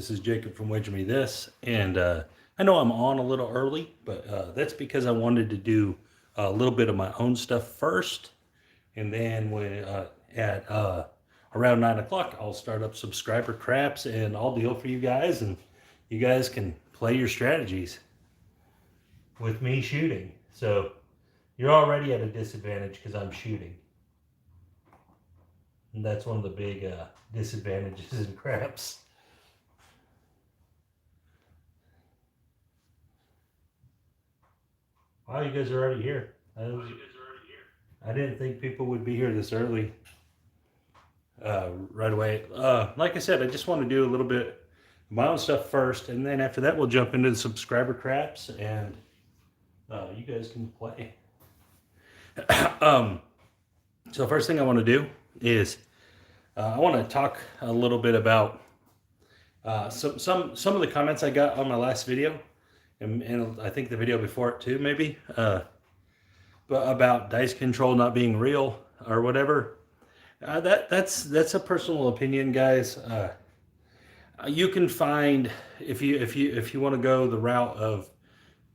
This is Jacob from Wedge Me This, and I know I'm on a little early, but that's because I wanted to do a little bit of my own stuff first, and then when at around 9 o'clock, I'll start up subscriber craps, and I'll deal for you guys, and you guys can play your strategies with me shooting. So you're already at a disadvantage because I'm shooting, and that's one of the big disadvantages in craps. Wow, you guys are already here. I didn't think people would be here this early right away. Like I said, I just want to do a little bit of my own stuff first, and then after that, we'll jump into the subscriber craps, and you guys can play. So first thing I want to do is I want to talk a little bit about some of the comments I got on my last video, and I think the video before it too, maybe, but about dice control not being real or whatever. That's a personal opinion, guys. You can find, if you want to go the route of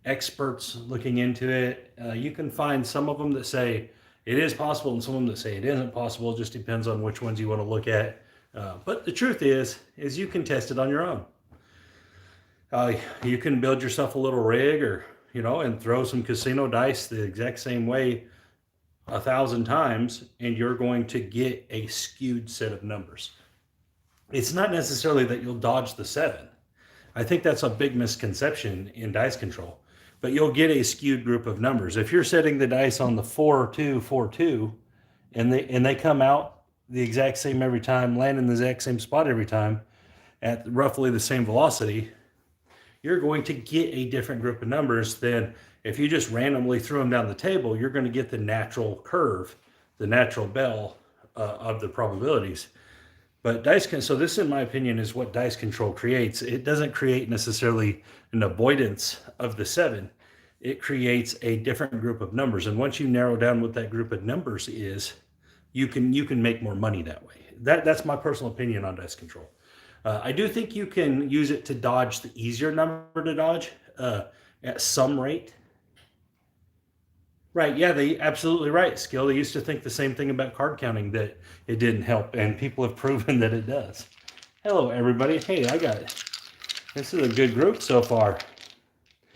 experts looking into it, you can find some of them that say it is possible and some of them that say it isn't possible. It just depends on which ones you want to look at. But the truth is you can test it on your own. You can build yourself a little rig, or and throw some casino dice the exact same way 1,000 times, and you're going to get a skewed set of numbers. It's not necessarily that you'll dodge the 7. I think that's a big misconception in dice control. But you'll get a skewed group of numbers. If you're setting the dice on the 4-2, 4-2, and they come out the exact same every time, land in the exact same spot every time, at roughly the same velocity, you're going to get a different group of numbers than if you just randomly threw them down the table. You're going to get the natural curve, the natural bell of the probabilities. But so this, in my opinion, is what dice control creates. It doesn't create necessarily an avoidance of the 7. It creates a different group of numbers. And once you narrow down what that group of numbers is, you can make more money that way. That's my personal opinion on dice control. I do think you can use it to dodge the easier number to dodge at some rate. Right, yeah, they absolutely right, Skill. They used to think the same thing about card counting, that it didn't help, and people have proven that it does. Hello, everybody. Hey, this is a good group so far.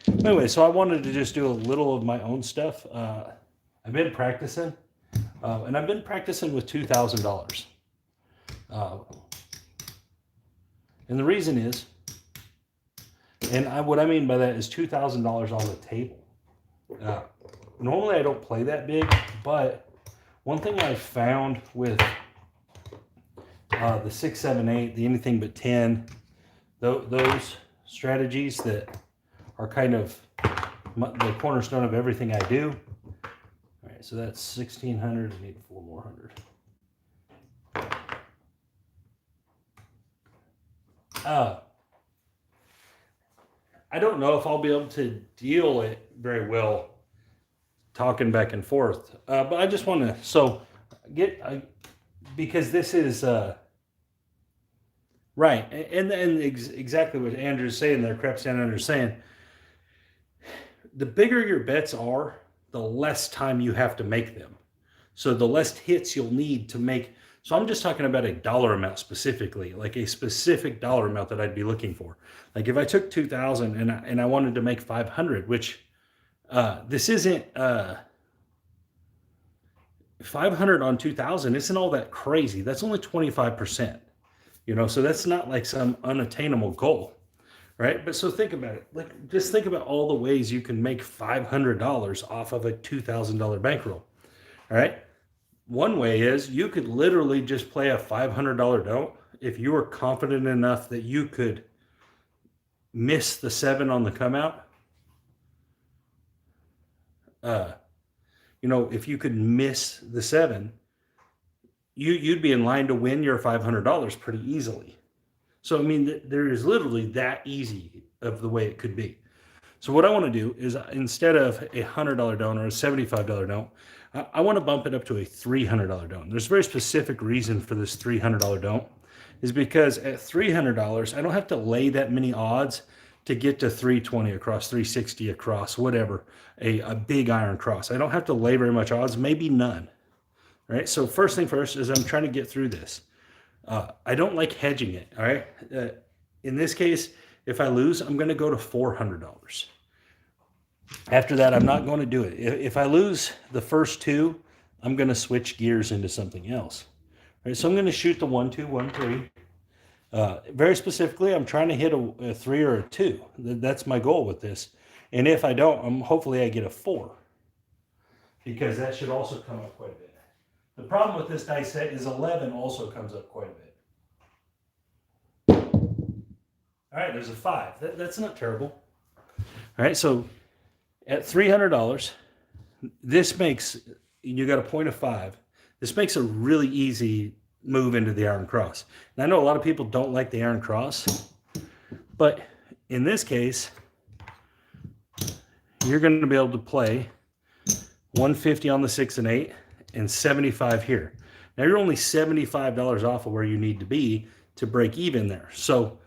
Anyway, so I wanted to just do a little of my own stuff. I've been practicing, and I've been practicing with $2,000. And the reason is, and what I mean by that is $2,000 on the table. Normally I don't play that big, but one thing I found with the 6, 7, 8, the anything but 10, those strategies that are kind of the cornerstone of everything I do. All right, so that's 1,600. I need 4 more hundred. I don't know if I'll be able to deal it very well talking back and forth, but I just want to because this is right, and exactly what Andrew's saying there, Crep's down under saying, the bigger your bets are, the less time you have to make them. So the less hits you'll need to make. So I'm just talking about a dollar amount specifically, like a specific dollar amount that I'd be looking for. Like if I took 2,000 and I wanted to make 500, which this isn't 500 on 2,000 isn't all that crazy. That's only 25%, so that's not like some unattainable goal, right? But so think about it. Like, just think about all the ways you can make $500 off of a $2,000 bankroll. All right. One way is you could literally just play a $500 don't if you were confident enough that you could miss the 7 on the come out. If you could miss the 7, you'd be in line to win your $500 pretty easily. So, I mean, there is literally that easy of the way it could be. So what I want to do is, instead of a $100 don't or a $75 don't, I want to bump it up to a $300 don't. There's a very specific reason for this $300 don't. is because at $300, I don't have to lay that many odds to get to 320 across, 360 across, whatever, a big iron cross. I don't have to lay very much odds, maybe none. All right, so first thing first is I'm trying to get through this. I don't like hedging it, all right? In this case, if I lose, I'm going to go to $400. After that, I'm not going to do it. If I lose the first two, I'm going to switch gears into something else. All right, so I'm going to shoot the 1, 2, 1, 3. Very specifically, I'm trying to hit a 3 or a 2. That's my goal with this. And if I don't, hopefully I get a 4, because that should also come up quite a bit. The problem with this dice set is 11 also comes up quite a bit. All right, there's a 5. That's not terrible. All right, so at $300, this makes, you got a point of 5. This makes a really easy move into the Iron Cross. And I know a lot of people don't like the Iron Cross, but in this case, you're going to be able to play 150 on the 6 and 8 and 75 here. Now you're only $75 off of where you need to be to break even there. So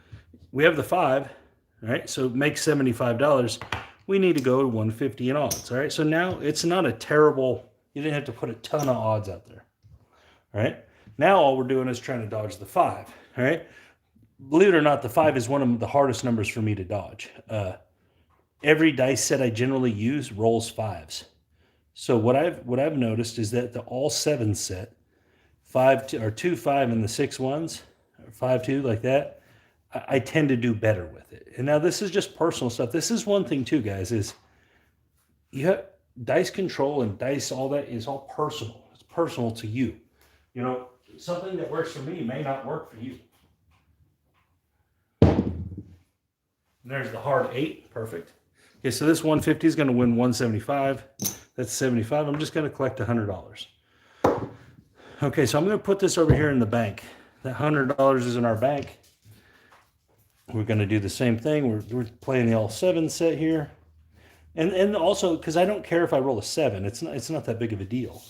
we have the 5, right? So it makes $75. We need to go to 150 in odds, all right? So now it's not a terrible, you didn't have to put a ton of odds out there, all right? Now all we're doing is trying to dodge the 5, all right? Believe it or not, the 5 is one of the hardest numbers for me to dodge. Every dice set I generally use rolls 5s. So what I've noticed is that the all 7 set, 2 5 and the 6 1s, 5 2 like that, I tend to do better with it. And now this is just personal stuff. This is one thing too, guys, is you have dice control and dice, all that is all personal. It's personal to you. You know, something that works for me may not work for you. And there's the hard 8, perfect. Okay, so this 150 is going to win 175. That's 75. I'm just going to collect $100. Okay, so I'm going to put this over here in the bank. That $100 is in our bank. We're going to do the same thing. We're playing the all 7 set here. And also, because I don't care if I roll a 7. It's not that big of a deal.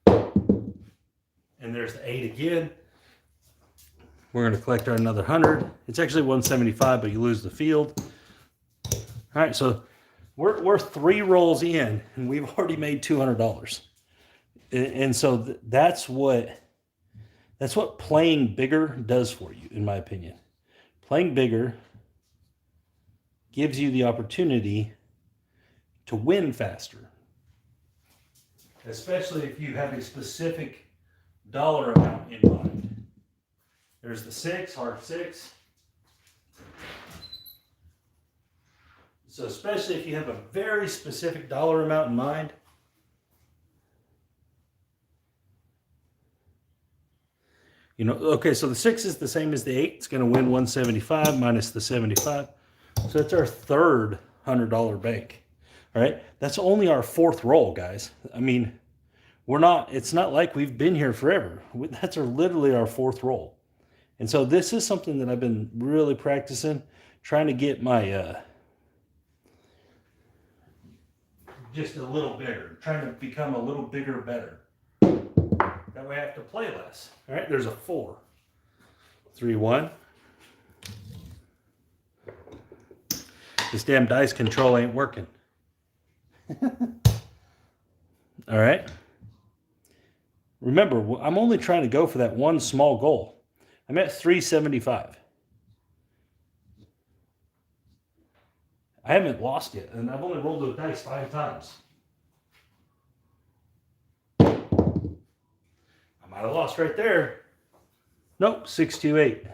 And there's the 8 again. We're going to collect our another 100. It's actually 175, but you lose the field. All right, so we're 3 rolls in, and we've already made $200. And so that's what playing bigger does for you, in my opinion. Playing bigger gives you the opportunity to win faster, especially if you have a specific dollar amount in mind. There's the 6, hard 6. So especially if you have a very specific dollar amount in mind, you know, okay, so the 6 is the same as the 8. It's going to win 175 minus the 75. So that's our third $100 bank. All right, that's only our 4th roll, guys. I mean, it's not like we've been here forever. That's literally our 4th roll. And so this is something that I've been really practicing, trying to get my, just a little bigger, trying to become a little bigger, better. That way I have to play less. All right, there's a 4. 3, 1. This damn dice control ain't working. All right. Remember, I'm only trying to go for that one small goal. I'm at 375. I haven't lost yet, and I've only rolled those dice 5 times. I might have lost right there. Nope, 628.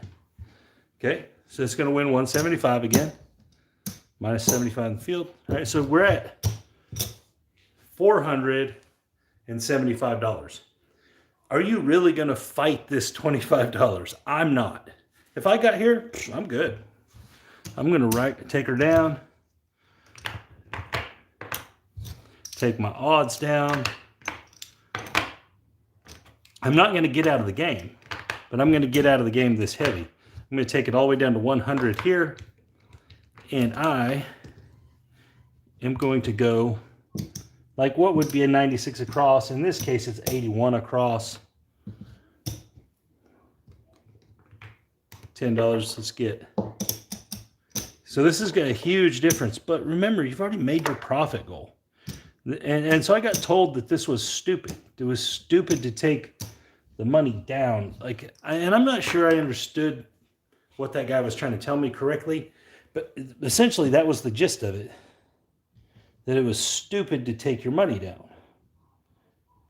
Okay, so it's going to win 175 again. Minus 75 in the field. All right, so we're at $475. Are you really going to fight this $25? I'm not. If I got here, I'm good. I'm going to take her down. Take my odds down. I'm not going to get out of the game, but I'm going to get out of the game this heavy. I'm going to take it all the way down to 100 here. And I am going to go Like what would be a 96 across? In this case, it's 81 across. $10, let's get. So this has got a huge difference. But remember, you've already made your profit goal. And so I got told that this was stupid. It was stupid to take the money down. And I'm not sure I understood what that guy was trying to tell me correctly. But essentially, that was the gist of it. That it was stupid to take your money down.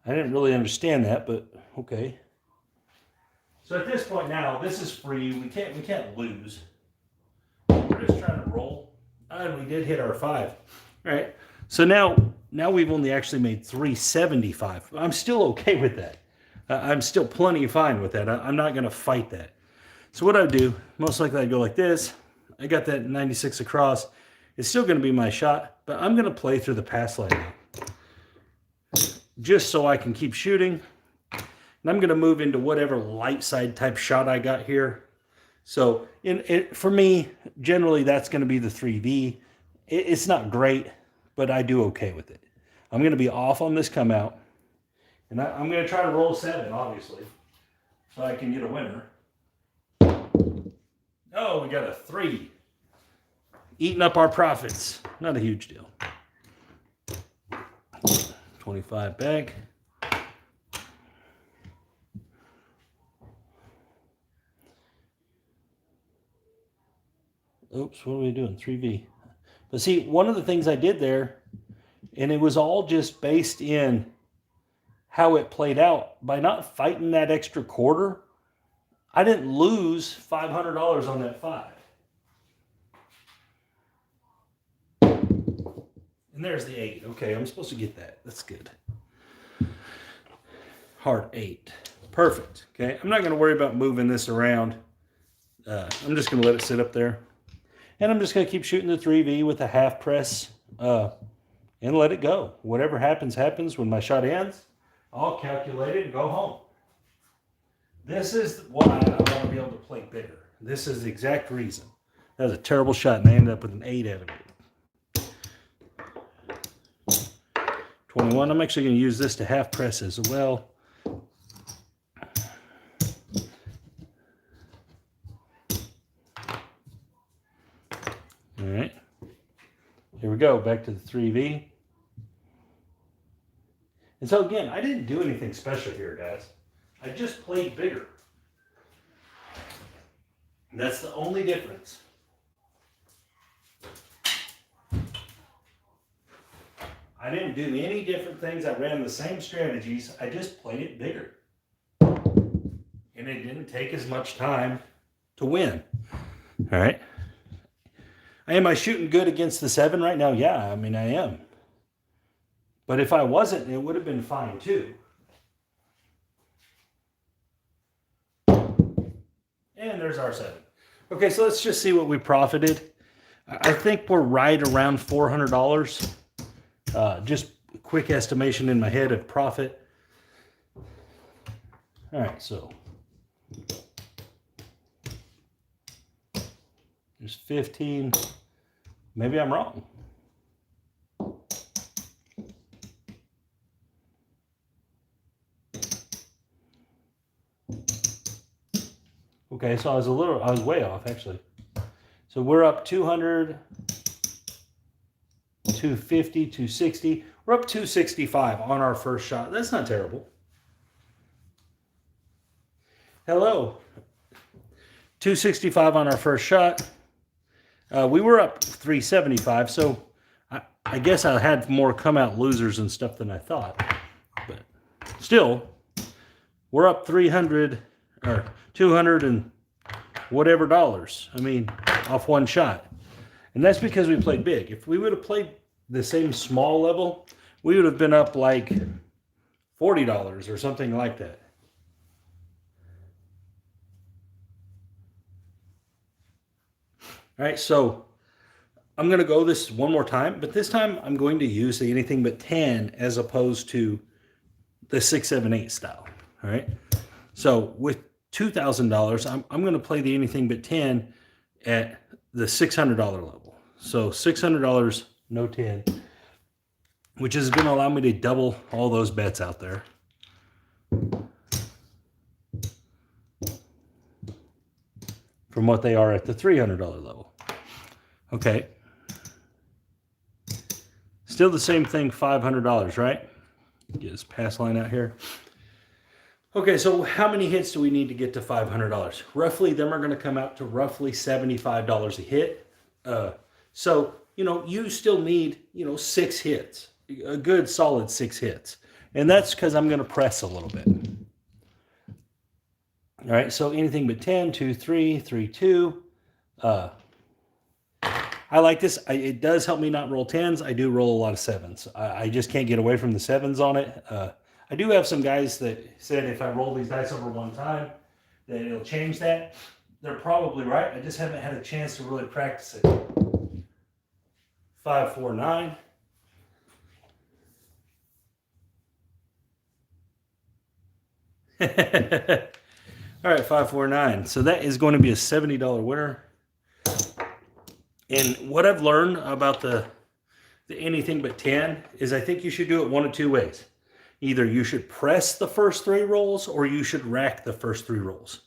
I didn't really understand that, but okay. So at this point now, this is free. We can't lose. We're just trying to roll. And we did hit our 5. All right. So now we've only actually made 375. I'm still okay with that. I'm still plenty fine with that. I'm not going to fight that. So what I would do, most likely I'd go like this. I got that 96 across. It's still going to be my shot, but I'm going to play through the pass line now, just so I can keep shooting. And I'm going to move into whatever light side type shot I got here. So for me, generally that's going to be the 3V. It's not great, but I do okay with it. I'm going to be off on this come out. And I'm going to try to roll 7, obviously, so I can get a winner. Oh, we got a 3. Eating up our profits. Not a huge deal. 25 back. Oops, what are we doing? 3V. But see, one of the things I did there, and it was all just based in how it played out. By not fighting that extra quarter, I didn't lose $500 on that 5. And there's the 8. Okay, I'm supposed to get that. That's good. Heart 8. Perfect. Okay, I'm not going to worry about moving this around. I'm just going to let it sit up there. And I'm just going to keep shooting the 3V with a half press and let it go. Whatever happens, happens. When my shot ends, I'll calculate it and go home. This is why I want to be able to play bigger. This is the exact reason. That was a terrible shot, and I ended up with an 8 out of it. 21. I'm actually going to use this to half press as well. All right. Here we go. Back to the 3V. And so again, I didn't do anything special here, guys. I just played bigger. And that's the only difference. I didn't do any different things. I ran the same strategies. I just played it bigger. And it didn't take as much time to win. All right. Am I shooting good against the 7 right now? Yeah, I mean, I am. But if I wasn't, it would have been fine too. And there's our 7. Okay, so let's just see what we profited. I think we're right around $400. Just a quick estimation in my head of profit. All right, so there's 15. Maybe I'm wrong. Okay, so I was way off actually. So we're up 200, 250, 260. We're up 265 on our first shot. That's not terrible. Hello. 265 on our first shot. We were up 375, so I guess I had more come out losers and stuff than I thought. But still, we're up 300 or 200 and whatever dollars. I mean, off one shot. And that's because we played big. If we would have played the same small level, we would have been up like $40 or something like that. All right, so I'm going to go this one more time, but this time I'm going to use the anything but 10 as opposed to the 6, 7, 8 style. All right, so with $2,000, I'm going to play the anything but 10 at the $600 level. So $600, no 10. which is going to allow me to double all those bets out there. From what they are at the $300 level. Okay. Still the same thing, $500, right? Get this pass line out here. Okay, so how many hits do we need to get to $500? Roughly, them are going to come out to roughly $75 a hit. So, you know, you still need, you know, 6 hits. A good solid 6 hits. And that's because I'm going to press a little bit. All right, so anything but 10, 2, 3, 3, 2. I like this. It does help me not roll 10s. I do roll a lot of 7s. I just can't get away from the 7s on it. I do have some guys that said if I roll these dice over one time, that it'll change that. They're probably right. I just haven't had a chance to really practice it. 5, 4, 9. All right, 5, 4, 9. So that is going to be a $70 winner. And what I've learned about the anything but 10 is I think you should do it one of two ways. Either you should press the first 3 rolls or you should rack the first 3 rolls.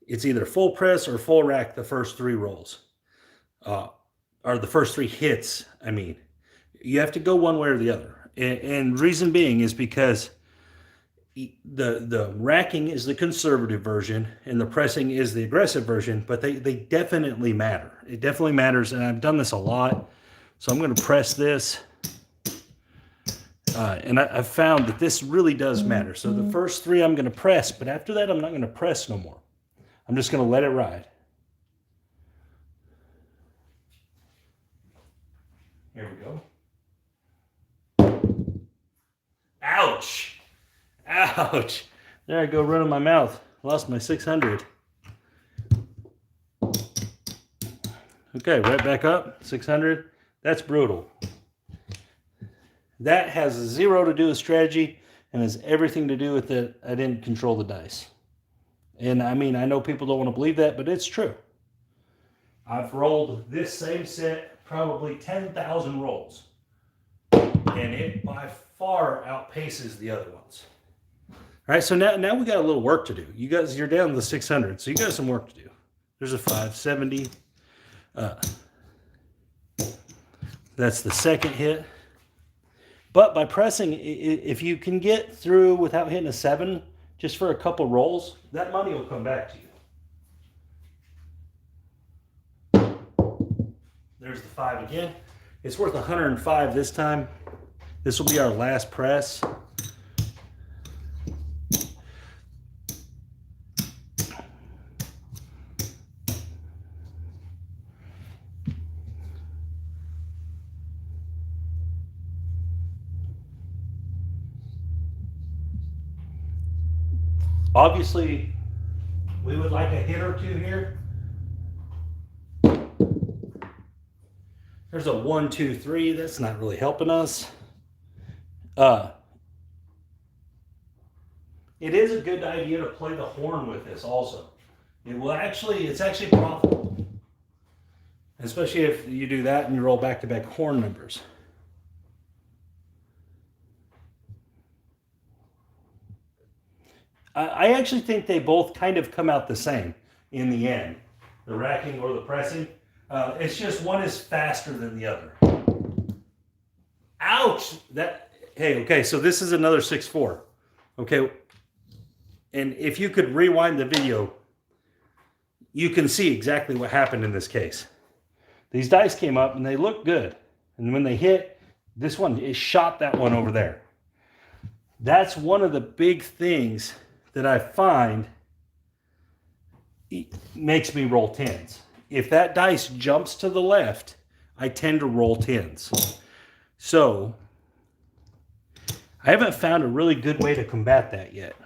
It's either full press or full rack the first 3 rolls. Or the first 3 hits, I mean. You have to go one way or the other. And reason being is because the racking is the conservative version and the pressing is the aggressive version, but they definitely matter. It definitely matters, and I've done this a lot. So I'm going to press this. And I've found that this really does matter. So the first 3 I'm going to press, but after that I'm not going to press no more. I'm just going to let it ride. Here we go. Ouch! Ouch! There I go running my mouth. Lost my 600. Okay, right back up. 600. That's brutal. That has 0 to do with strategy and has everything to do with that I didn't control the dice. And I mean, I know people don't want to believe that, but it's true. I've rolled this same set probably 10,000 rolls. And it by far outpaces the other ones. All right, so now we got a little work to do. You guys, you're down to the 600, so you got some work to do. There's a 570. That's the second hit. But by pressing, if you can get through without hitting a 7, just for a couple rolls, that money will come back to you. There's the 5 again. It's worth 105 this time. This will be our last press. Obviously, we would like a hit or 2 here. There's a 1, 2, 3. That's not really helping us. It is a good idea to play the horn with this also. It's actually profitable. Especially if you do that and you roll back-to-back horn numbers. I actually think they both kind of come out the same in the end. The racking or the pressing. It's just one is faster than the other. Ouch! Hey, okay, so this is another 6-4. Okay, and if you could rewind the video, you can see exactly what happened in this case. These dice came up and they looked good. And when they hit, this one, it shot that one over there. That's one of the big things that I find makes me roll 10s. If that dice jumps to the left, I tend to roll 10s. So, I haven't found a really good way to combat that yet.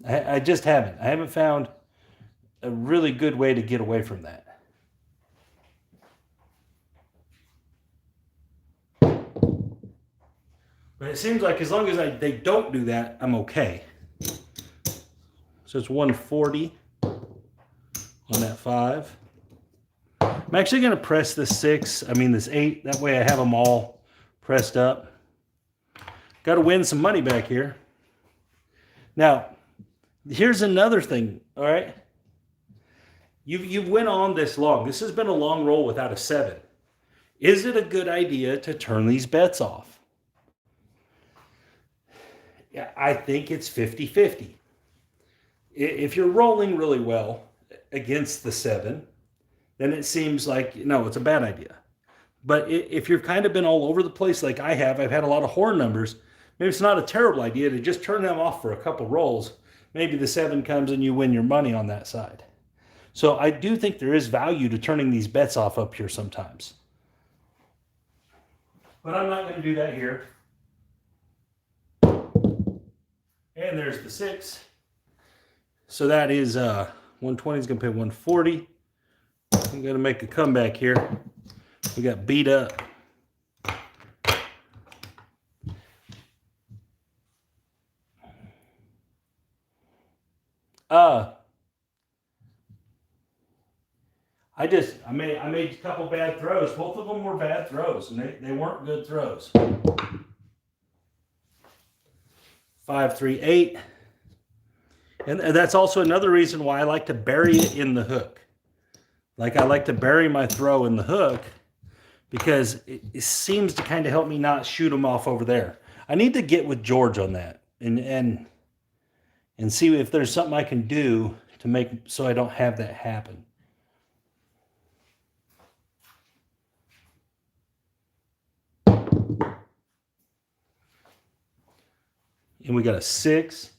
I just haven't. I haven't found a really good way to get away from that. But it seems like as long as they don't do that, I'm okay. So it's 140 on that 5. I'm actually going to press this 6, this 8. That way I have them all pressed up. Got to win some money back here. Now, here's another thing, all right? You've went on this long. This has been a long roll without a 7. Is it a good idea to turn these bets off? Yeah, I think it's 50-50. If you're rolling really well against the 7, then it seems like, no, it's a bad idea. But if you've kind of been all over the place like I have, I've had a lot of horror numbers, maybe it's not a terrible idea to just turn them off for a couple rolls. Maybe the 7 comes and you win your money on that side. So I do think there is value to turning these bets off up here sometimes. But I'm not going to do that here. And there's the 6. So that is 120 is going to pay 140. I'm going to make a comeback here. We got beat up. I made a couple bad throws. Both of them were bad throws, and they weren't good throws. 5, 3, 8. And that's also another reason why I like to bury it in the hook. Like I like to bury my throw in the hook because it seems to kind of help me not shoot them off over there. I need to get with George on that and see if there's something I can do to make so I don't have that happen. And we got a 6.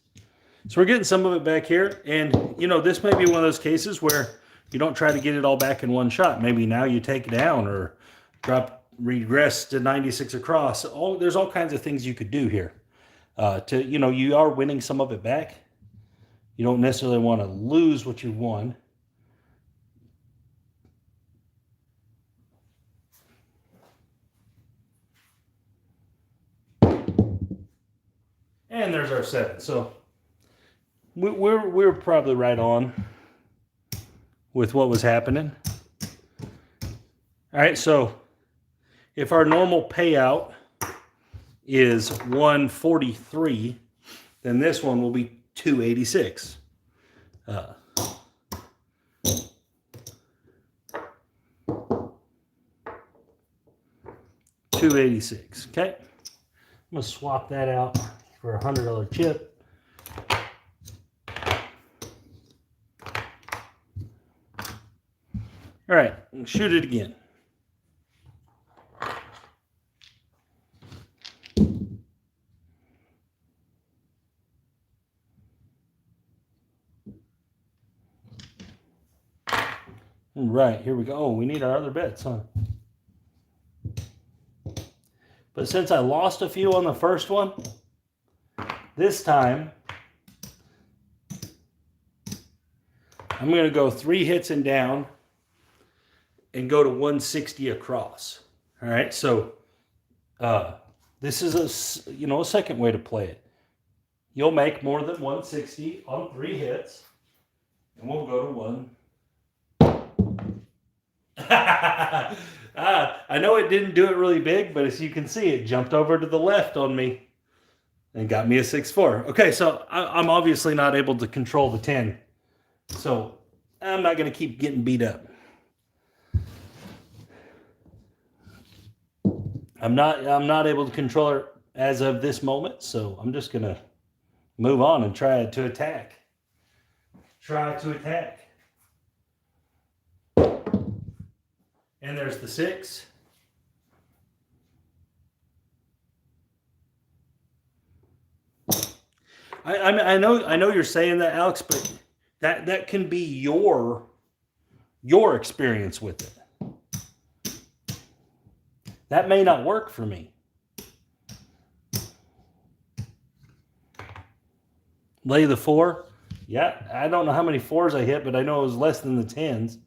So we're getting some of it back here. And, you know, this may be one of those cases where you don't try to get it all back in one shot. Maybe now you take it down or regress to 96 across. There's all kinds of things you could do here. You are winning some of it back. You don't necessarily want to lose what you won. And there's our 7. So we're probably right on with what was happening. All right, so if our normal payout is 143, then this one will be 286. 286. Okay, I'm gonna swap that out for a $100 chip. All right, shoot it again. All right, here we go. Oh, we need our other bets, huh? But since I lost a few on the first one, this time I'm going to go 3 hits and down and go to 160 across. All right, so this is a second way to play it. You'll make more than 160 on 3 hits, and we'll go to 1. I know it didn't do it really big, but as you can see, it jumped over to the left on me and got me a 6-4. Okay, so I'm obviously not able to control the 10, so I'm not going to keep getting beat up. I'm not able to control it as of this moment, so I'm just going to move on and try to attack. And there's the 6. I know you're saying that, Alex, but that can be your experience with it. That may not work for me. Lay the 4. Yeah, I don't know how many 4s I hit, but I know it was less than the 10s.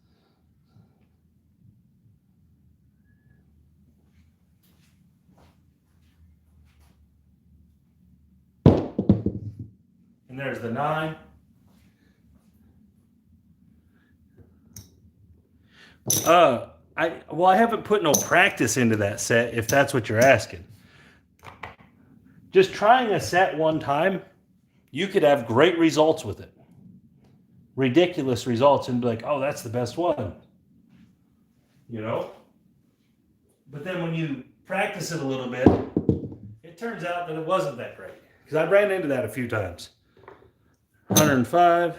And there's the 9. I haven't put no practice into that set, if that's what you're asking. just trying a set one time, you could have great results with it. Ridiculous results, and be like, oh, that's the best one. You know? But then when you practice it a little bit, it turns out that it wasn't that great. Because I ran into that a few times. 105.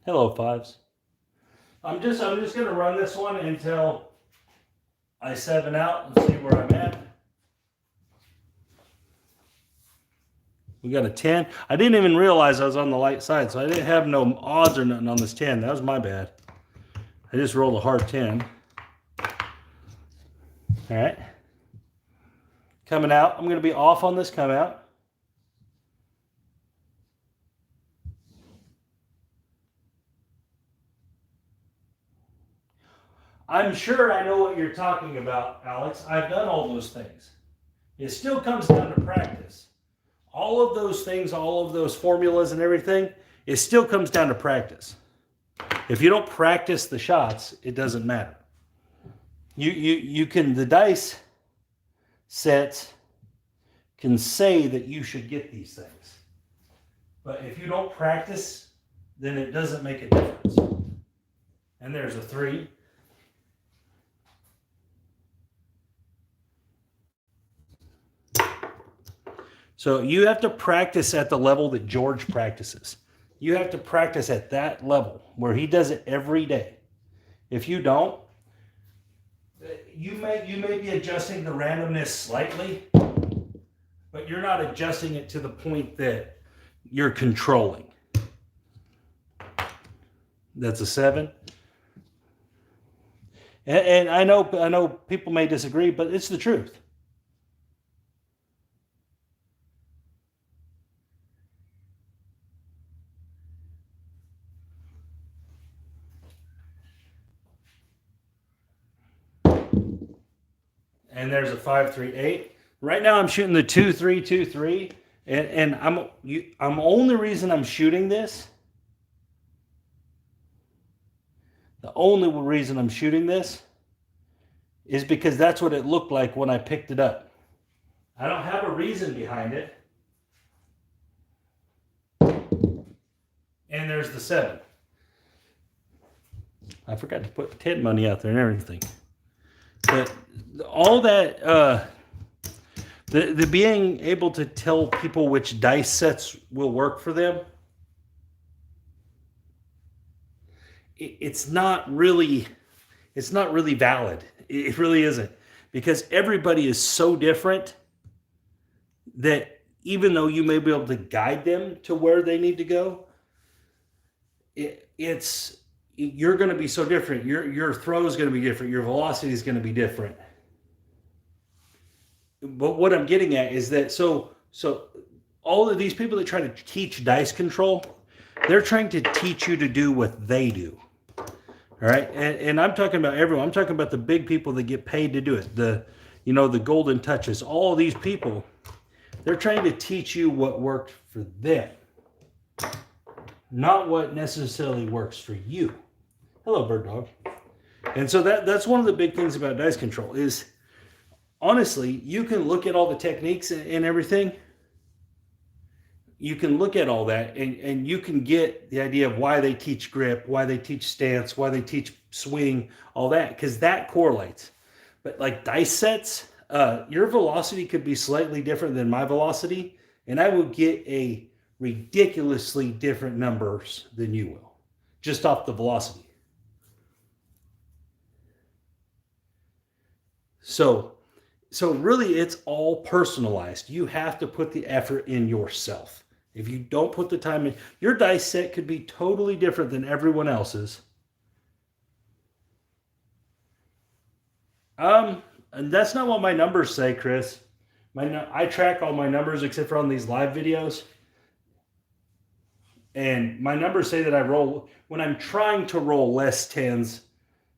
Hello, fives. I'm just gonna run this one until I 7 out and see where I'm at. We got a 10. I didn't even realize I was on the light side, so I didn't have no odds or nothing on this 10. That was my bad. I just rolled a hard 10. All right. Coming out. I'm gonna be off on this come out. I'm sure I know what you're talking about, Alex. I've done all those things. It still comes down to practice. All of those things, all of those formulas and everything, it still comes down to practice. If you don't practice the shots, it doesn't matter. You can, the dice sets can say that you should get these things. But if you don't practice, then it doesn't make a difference. And there's a 3. So you have to practice at the level that George practices. You have to practice at that level where he does it every day. If you don't, you may be adjusting the randomness slightly, but you're not adjusting it to the point that you're controlling. That's a 7. And I know people may disagree, but it's the truth. And there's a 5, 3, 8. Right now I'm shooting the 2, 3, 2, 3. And I'm only reason I'm shooting this. The only reason I'm shooting this is because that's what it looked like when I picked it up. I don't have a reason behind it. And there's the 7. I forgot to put 10 money out there and everything. But all that, the being able to tell people which dice sets will work for them, it's not really valid. It really isn't, because everybody is so different that even though you may be able to guide them to where they need to go, you're going to be so different. Your throw is going to be different. Your velocity is going to be different. But what I'm getting at is that so all of these people that try to teach dice control, they're trying to teach you to do what they do. All right, and I'm talking about everyone. I'm talking about the big people that get paid to do it. The golden touches. All of these people, they're trying to teach you what worked for them, not what necessarily works for you. Hello, bird dog. And so that's one of the big things about dice control is, honestly, you can look at all the techniques and everything. You can look at all that and you can get the idea of why they teach grip, why they teach stance, why they teach swing, all that, because that correlates. But like dice sets, your velocity could be slightly different than my velocity, and I will get a ridiculously different numbers than you will, just off the velocity. So really, it's all personalized. You have to put the effort in yourself. If you don't put the time in, your dice set could be totally different than everyone else's. And that's not what my numbers say, Chris. I track all my numbers except for on these live videos. And my numbers say that I roll, when I'm trying to roll less 10s,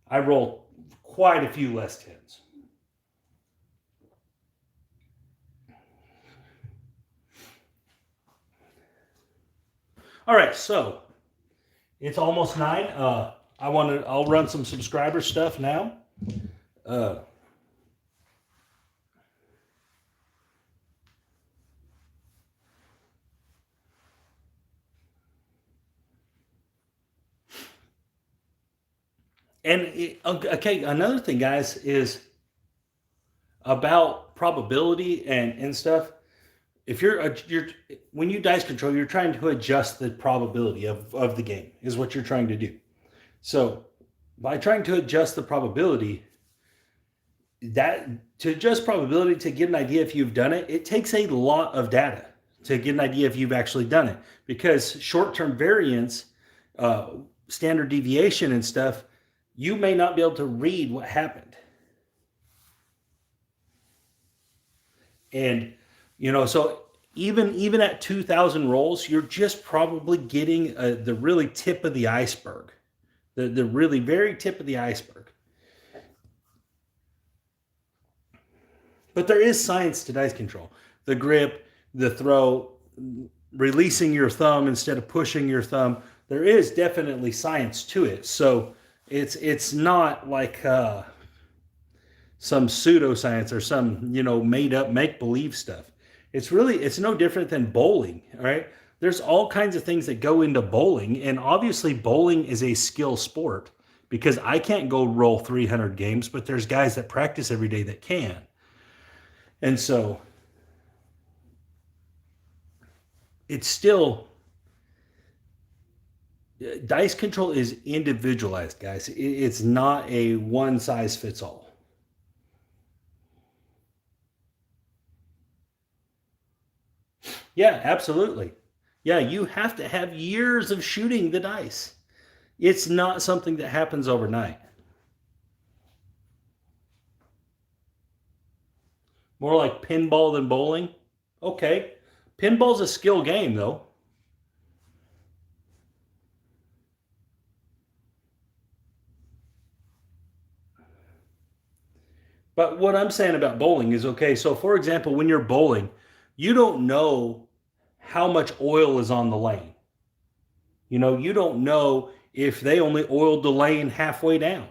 I roll quite a few less 10s. All right, so it's almost 9. I'll run some subscriber stuff now. Uh, okay, another thing, guys, is about probability and stuff. If you're when you dice control, you're trying to adjust the probability of the game is what you're trying to do. So by trying to adjust the probability, that to adjust probability to get an idea if you've done it, it takes a lot of data to get an idea if you've actually done it, because short-term variance, standard deviation and stuff, you may not be able to read what happened. And so even at 2,000 rolls, you're just probably getting the really tip of the iceberg, the really very tip of the iceberg. But there is science to dice control. The grip, the throw, releasing your thumb instead of pushing your thumb. There is definitely science to it. So it's not like some pseudoscience or some made up make believe stuff. It's no different than bowling. All right, there's all kinds of things that go into bowling, and obviously bowling is a skill sport, because I can't go roll 300 games, but there's guys that practice every day that can. And so it's still, dice control is individualized, guys. It's not a one size fits all. Yeah, absolutely. Yeah, you have to have years of shooting the dice. It's not something that happens overnight. More like pinball than bowling. Okay. Pinball's a skill game, though. But what I'm saying about bowling is, okay, so for example, when you're bowling, you don't know how much oil is on the lane. You don't know if they only oiled the lane halfway down.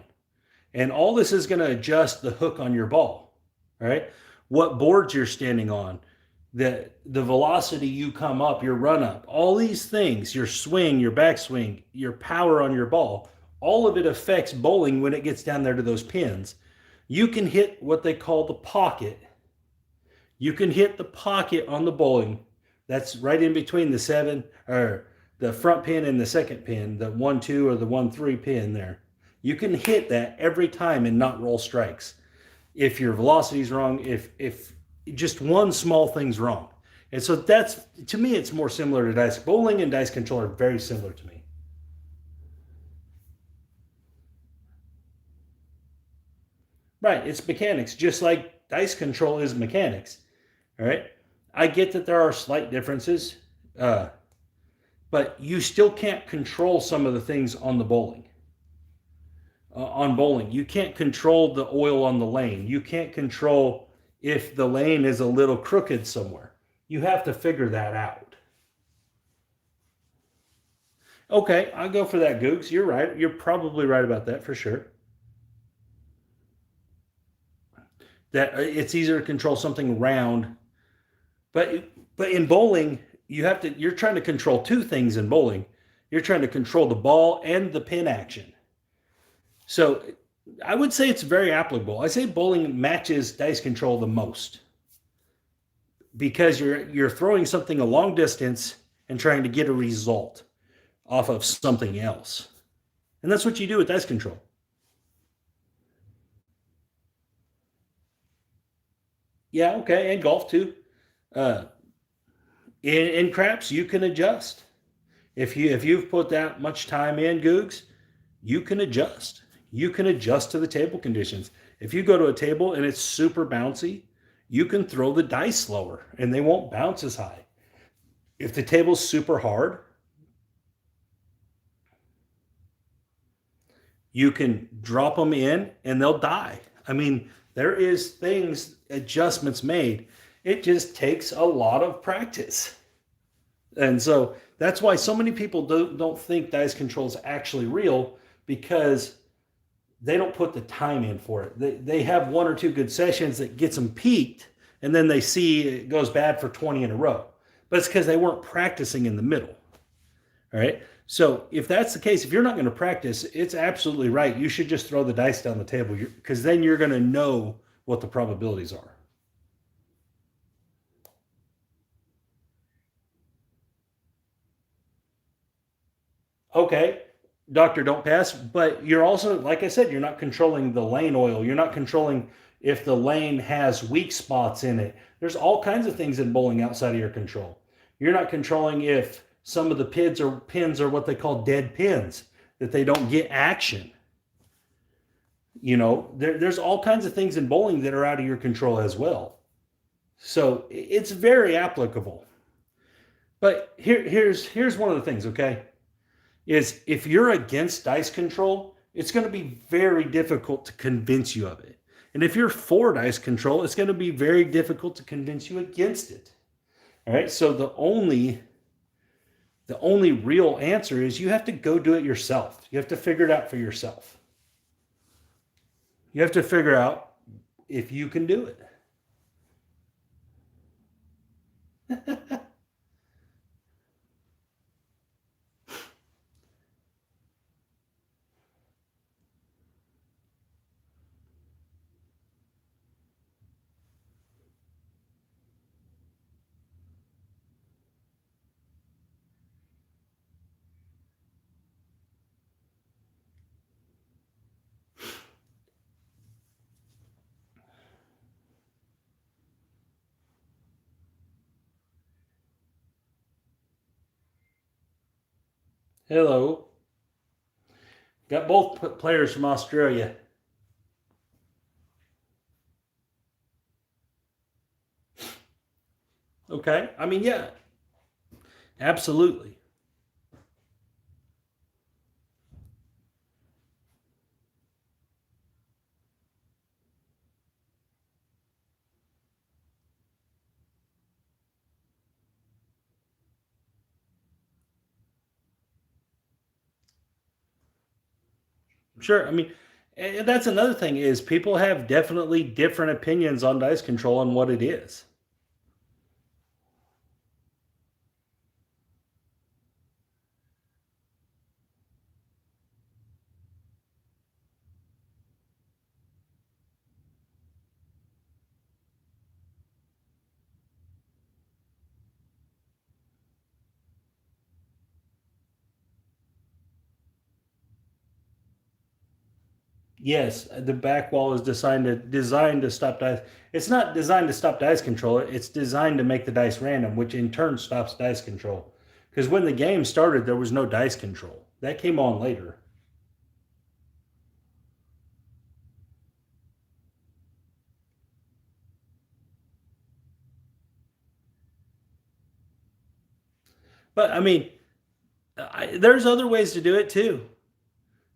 And all this is going to adjust the hook on your ball, right? What boards you're standing on, the velocity you come up, your run up, all these things, your swing, your backswing, your power on your ball, all of it affects bowling when it gets down there to those pins. You can hit what they call the pocket. You can hit the pocket on the bowling. That's right in between the 7 or the front pin and the second pin, the 1-2 or the 1-3 pin there. You can hit that every time and not roll strikes. If your velocity is wrong, if just one small thing's wrong. And so that's, to me, it's more similar to dice. Bowling and dice control are very similar to me. Right, it's mechanics, just like dice control is mechanics. All right, I get that there are slight differences, but you still can't control some of the things on the bowling. On bowling, you can't control the oil on the lane. You can't control if the lane is a little crooked somewhere. You have to figure that out. Okay, I'll go for that, Googs. You're right. You're probably right about that for sure. That it's easier to control something round, but in bowling, you're trying to control two things in bowling. You're trying to control the ball and the pin action. So I would say it's very applicable. I say bowling matches dice control the most, because you're throwing something a long distance and trying to get a result off of something else. And that's what you do with dice control. Yeah, okay, and golf too. Uh, in craps, you can adjust. If you've put that much time in, Googs, you can adjust. You can adjust to the table conditions. If you go to a table and it's super bouncy, you can throw the dice slower and they won't bounce as high. If the table's super hard, you can drop them in and they'll die. I mean, there is adjustments made. It just takes a lot of practice. And so that's why so many people don't think dice control is actually real, because they don't put the time in for it. They have one or two good sessions that gets them peaked, and then they see it goes bad for 20 in a row. But it's because they weren't practicing in the middle. All right. So if that's the case, if you're not going to practice, it's absolutely right. You should just throw the dice down the table, because then you're going to know what the probabilities are. Okay, doctor, don't pass. But you're also, like I said, you're not controlling the lane oil. You're not controlling if the lane has weak spots in it. There's all kinds of things in bowling outside of your control. You're not controlling if some of the pins are what they call dead pins, that they don't get action. There's all kinds of things in bowling that are out of your control as well. So it's very applicable. But here's one of the things, okay? Is if you're against dice control, it's going to be very difficult to convince you of it. And if you're for dice control, it's going to be very difficult to convince you against it. All right. So the only real answer is you have to go do it yourself. You have to figure it out for yourself. You have to figure out if you can do it. Hello. Got both players from Australia. Okay. I mean, yeah, absolutely. Sure. I mean, and that's another thing is people have definitely different opinions on dice control and what it is. Yes, the back wall is designed to stop dice. It's not designed to stop dice control. It's designed to make the dice random, which in turn stops dice control. Because when the game started, there was no dice control. That came on later. But I mean, there's other ways to do it too.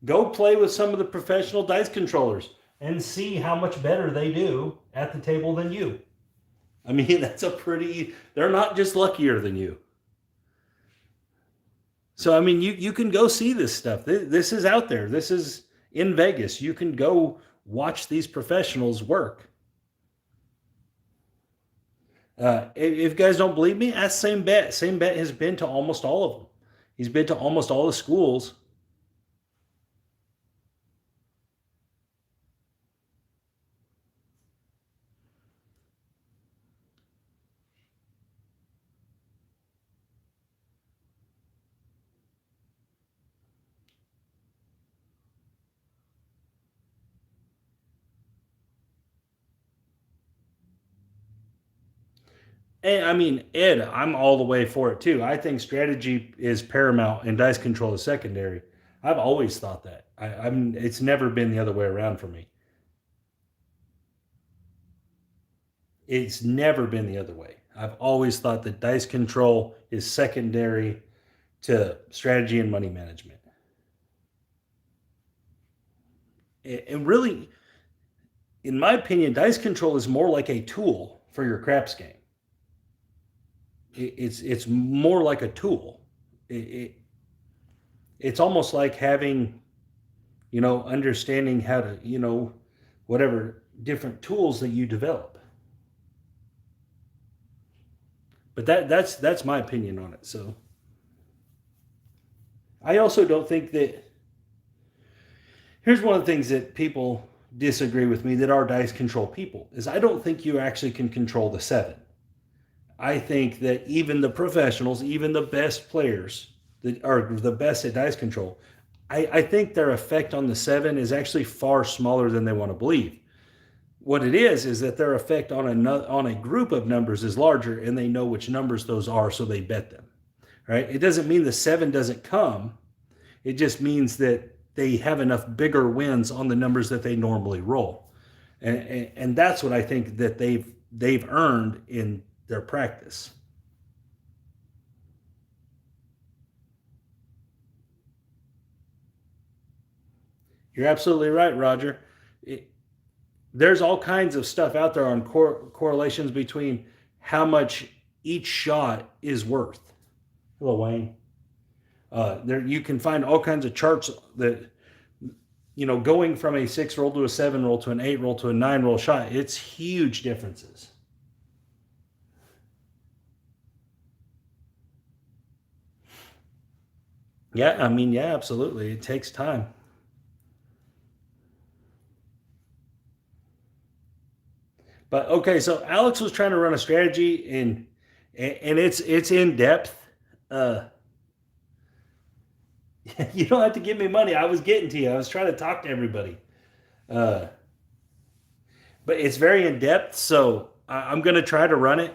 Go play with some of the professional dice controllers and see how much better they do at the table than you. I mean, they're not just luckier than you. So, I mean, you can go see this stuff. This is out there. This is in Vegas. You can go watch these professionals work. If you guys don't believe me, ask Same Bet. Same Bet has been to almost all of them. He's been to almost all the schools. And I mean, Ed, I'm all the way for it too. I think strategy is paramount and dice control is secondary. I've always thought that. It's never been the other way around for me. It's never been the other way. I've always thought that dice control is secondary to strategy and money management. And really, in my opinion, dice control is more like a tool for your craps game. It's more like a tool. It's almost like having, understanding how to, whatever different tools that you develop. But that's my opinion on it. So I also don't think that. Here's one of the things that people disagree with me that are dice control people is I don't think you actually can control the seven. I think that even the professionals, even the best players that are the best at dice control, I think their effect on the seven is actually far smaller than they want to believe. What it is that their effect on a group of numbers is larger, and they know which numbers those are, so they bet them. Right? It doesn't mean the seven doesn't come. It just means that they have enough bigger wins on the numbers that they normally roll, and that's what I think that they've earned in their practice. You're absolutely right, Roger. There's all kinds of stuff out there on correlations between how much each shot is worth. Hello, Wayne. There you can find all kinds of charts that going from a 6 roll to a 7 roll to an 8 roll to a 9 roll shot. It's huge differences. Yeah, I mean, yeah, absolutely. It takes time. But okay, so Alex was trying to run a strategy and it's in depth. Uh, you don't have to give me money. I was getting to you. I was trying to talk to everybody. Uh, but it's very in depth, so I'm going to try to run it.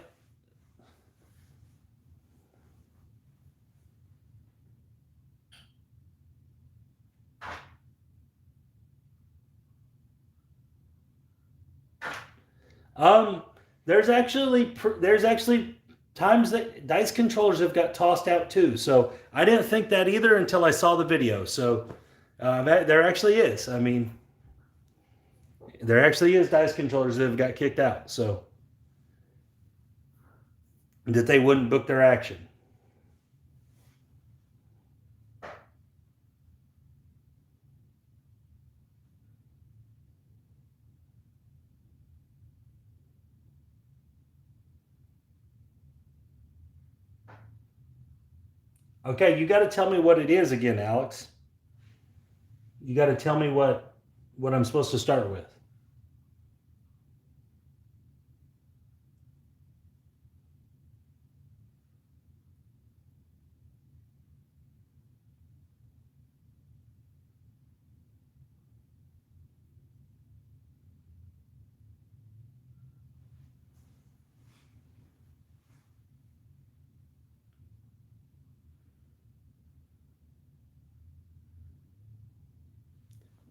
Um, there's actually times that dice controllers have got tossed out too. So I didn't think that either until I saw the video. So there actually is. I mean, there actually is dice controllers that have got kicked out. So that they wouldn't book their action. Okay, you got to tell me what it is again, Alex. You got to tell me what I'm supposed to start with.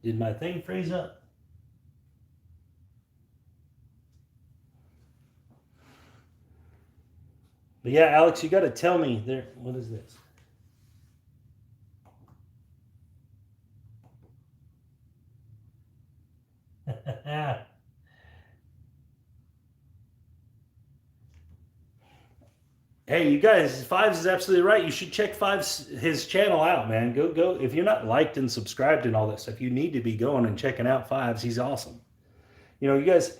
Did my thing freeze up? But yeah, Alex, you got to tell me there. What is this? Hey, you guys, Fives is absolutely right. You should check Fives his channel out, man. Go if you're not liked and subscribed and all that stuff, you need to be going and checking out Fives. He's awesome. You guys,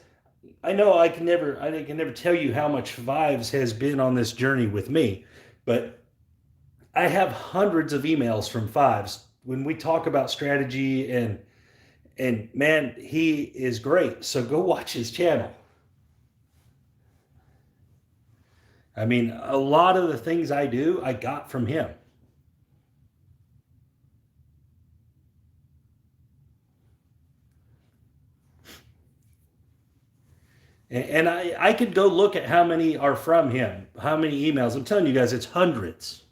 I know I can never tell you how much Fives has been on this journey with me, but I have hundreds of emails from Fives when we talk about strategy and man, he is great. So go watch his channel. I mean, a lot of the things I do, I got from him. And I could go look at how many are from him, how many emails. I'm telling you guys, it's hundreds.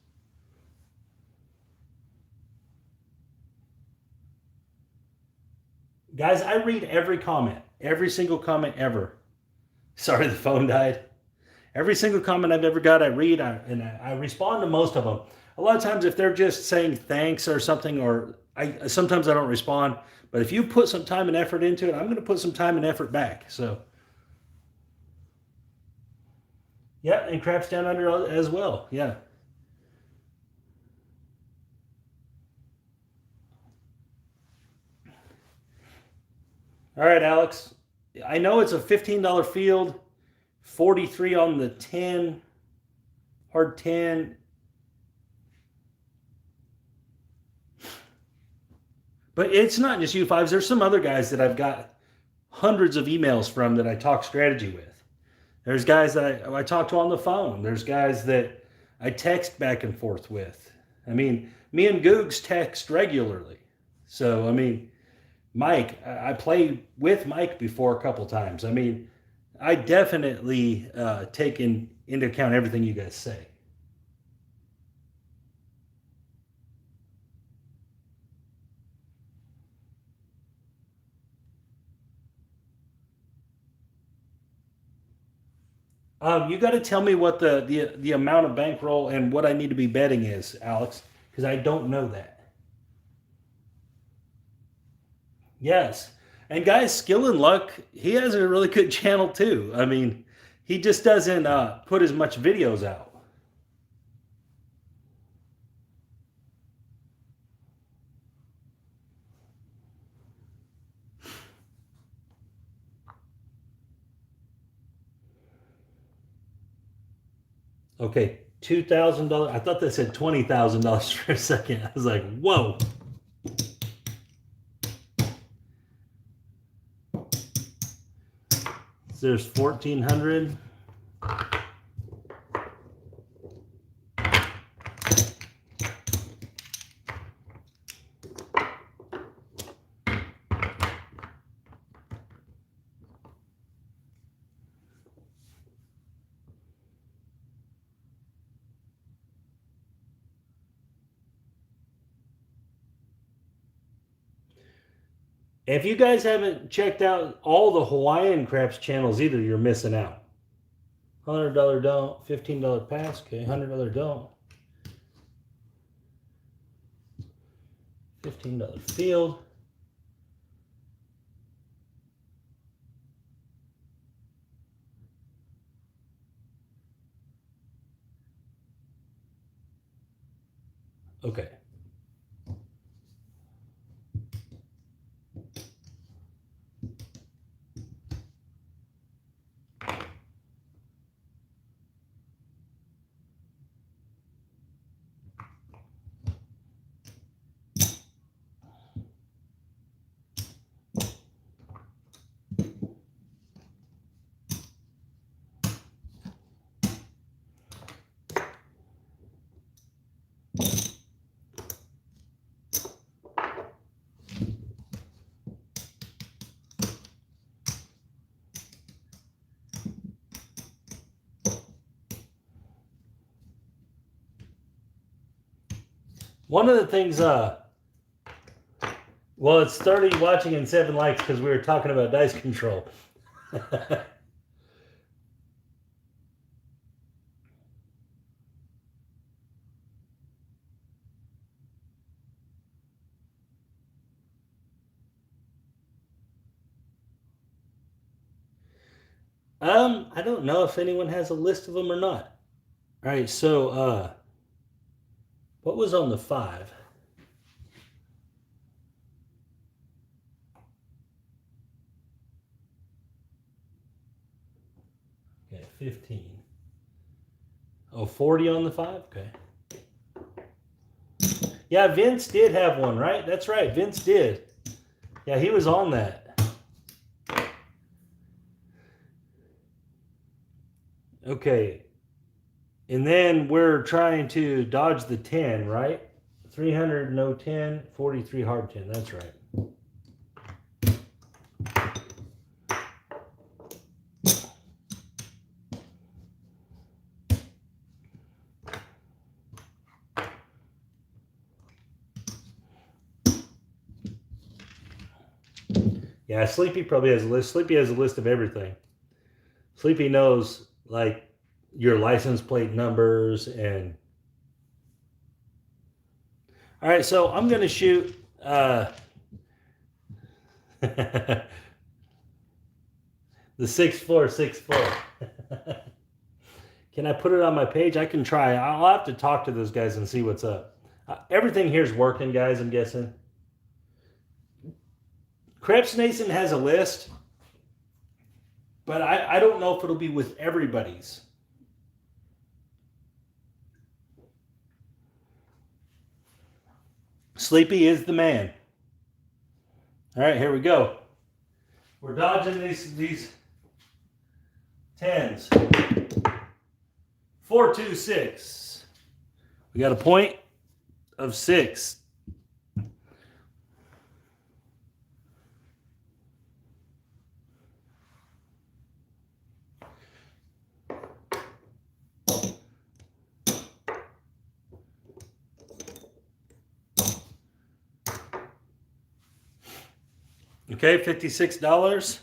Guys, I read every comment, every single comment ever. Sorry, the phone died. Every single comment I've ever got, I read, and I respond to most of them. A lot of times, if they're just saying thanks or something, or sometimes I don't respond. But if you put some time and effort into it, I'm going to put some time and effort back. So Yeah, and craps down under as well. Yeah. All right, Alex. I know it's a $15 field, 43 on the 10, hard 10. But it's not just U5s. There's some other guys that I've got hundreds of emails from that I talk strategy with. There's guys that I talk to on the phone. There's guys that I text back and forth with. I mean, me and Googs text regularly. So, I mean, Mike, I played with Mike before a couple times. I mean, I definitely take into account everything you guys say. You got to tell me what the amount of bankroll and what I need to be betting is, Alex, because I don't know that. Yes, and guys, Skill and Luck, he has a really good channel too. I mean, he just doesn't put as much videos out. Okay, $2,000. I thought they said $20,000 for a second. I was like, whoa. So there's 1,400. If you guys haven't checked out all the Hawaiian Craps channels either, you're missing out. $100 don't, $15 pass, okay, $100 don't. $15 field. Okay. One of the things, well, it's 30 watching and 7 likes because we were talking about dice control. I don't know if anyone has a list of them or not. All right, so what was on the 5? Okay, 15. Oh, 40 on the 5? Okay. Yeah, Vince did have one, right? That's right, Vince did. Yeah, he was on that. Okay. And then we're trying to dodge the 10, right? 300, no 10, 43 hard 10. That's right. Yeah, Sleepy probably has a list. Sleepy has a list of everything. Sleepy knows like your license plate numbers and. All right, so I'm gonna shoot. The 6-4, 6-4. Can I put it on my page? I can try. I'll have to talk to those guys and see what's up. Everything here's working, guys, I'm guessing. Krebs Nason has a list, but I don't know if it'll be with everybody's. Sleepy is the man. All right, here we go. We're dodging these tens. 4, 2, 6. We got a point of 6. Okay, $56.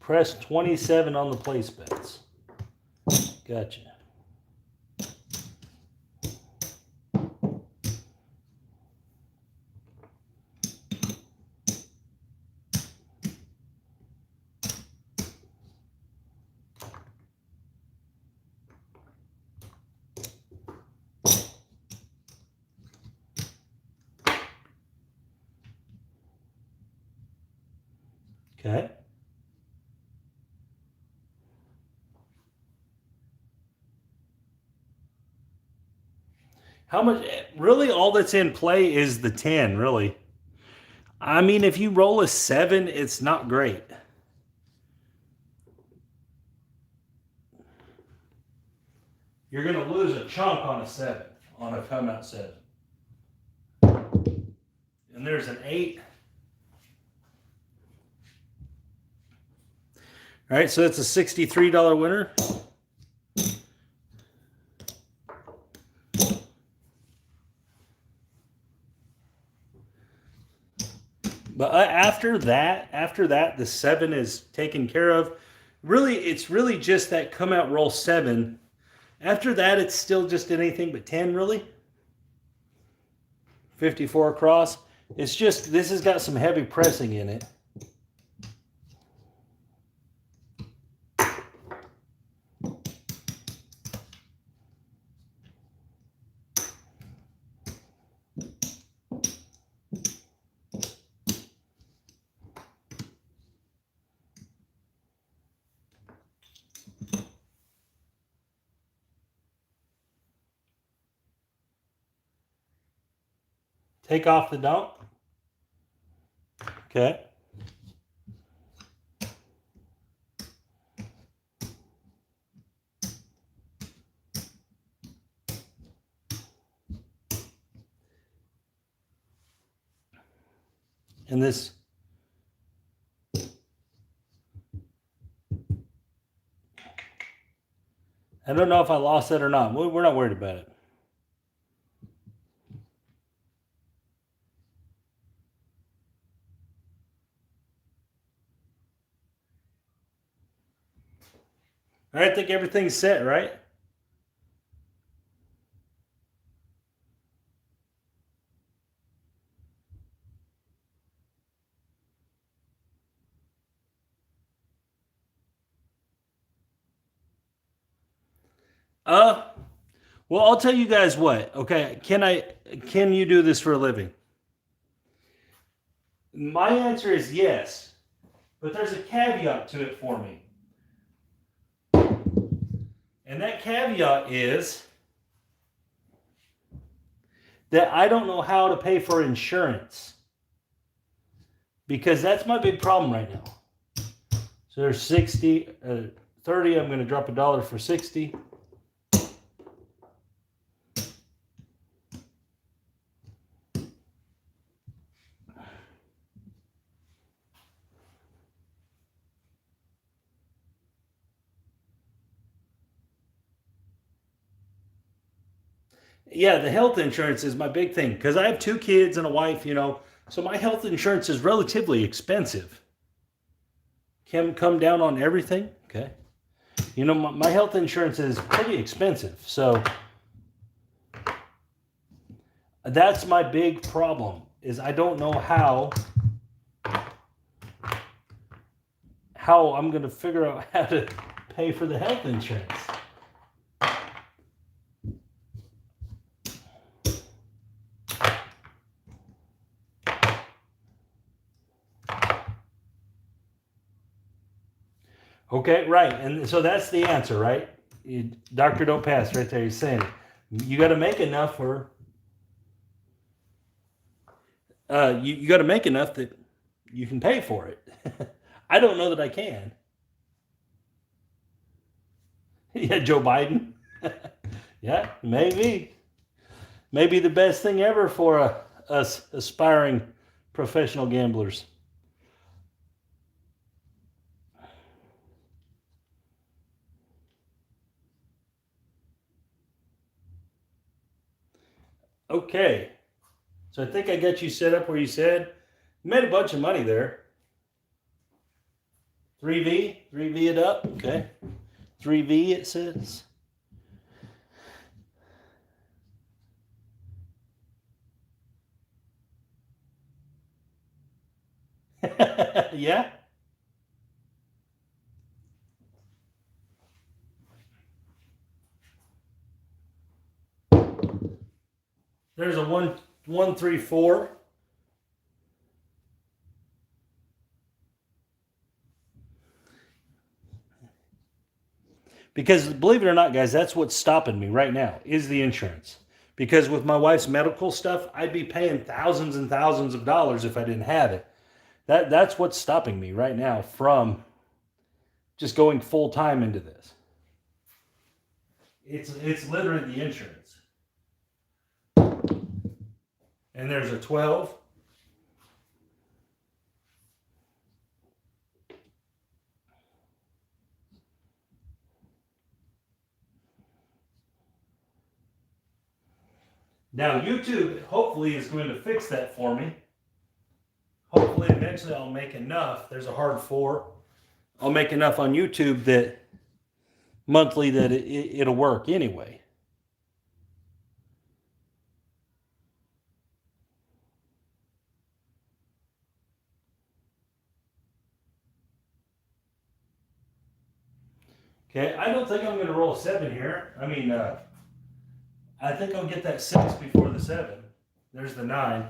Press 27 on the place bets. Gotcha. Okay. How much? Really, all that's in play is the 10, really. I mean, if you roll a 7, it's not great. You're going to lose a chunk on a 7, on a come out 7. And there's an 8. All right, so that's a $63 winner. But after that, the 7 is taken care of. Really, it's really just that come out roll 7. After that, it's still just anything but 10, really. 54 across. It's just, this has got some heavy pressing in it. Take off the dump. Okay. And this, I don't know if I lost it or not. We're not worried about it. All right, I think everything's set, right? Well, I'll tell you guys what. Okay, can you do this for a living? My answer is yes, but there's a caveat to it for me. And that caveat is that I don't know how to pay for insurance. Because that's my big problem right now. So there's 60, 30, I'm going to drop $1 for 60. Yeah, the health insurance is my big thing because I have 2 kids and a wife, so my health insurance is relatively expensive. Can come down on everything, okay? My health insurance is pretty expensive, so that's my big problem is I don't know how how I'm going to figure out how to pay for the health insurance. Okay, right. And so that's the answer, right? Doctor Don't Pass right there. He's saying it. You got to make enough for you got to make enough that you can pay for it. I don't know that I can. Yeah, Joe Biden. Yeah, maybe the best thing ever for us aspiring professional gamblers. Okay, so I think I got you set up where you said. You made a bunch of money there. 3V it up. Okay, 3V it says. Yeah. There's a 134. Because believe it or not, guys, that's what's stopping me right now is the insurance. Because with my wife's medical stuff, I'd be paying thousands and thousands of dollars if I didn't have it. That's what's stopping me right now from just going full time into this. It's literally the insurance. And there's a 12. Now YouTube hopefully is going to fix that for me. Hopefully eventually I'll make enough. There's a hard 4. I'll make enough on YouTube that monthly that it'll work anyway. Okay, I don't think I'm going to roll 7 here. I mean, I think I'll get that 6 before the 7. There's the 9.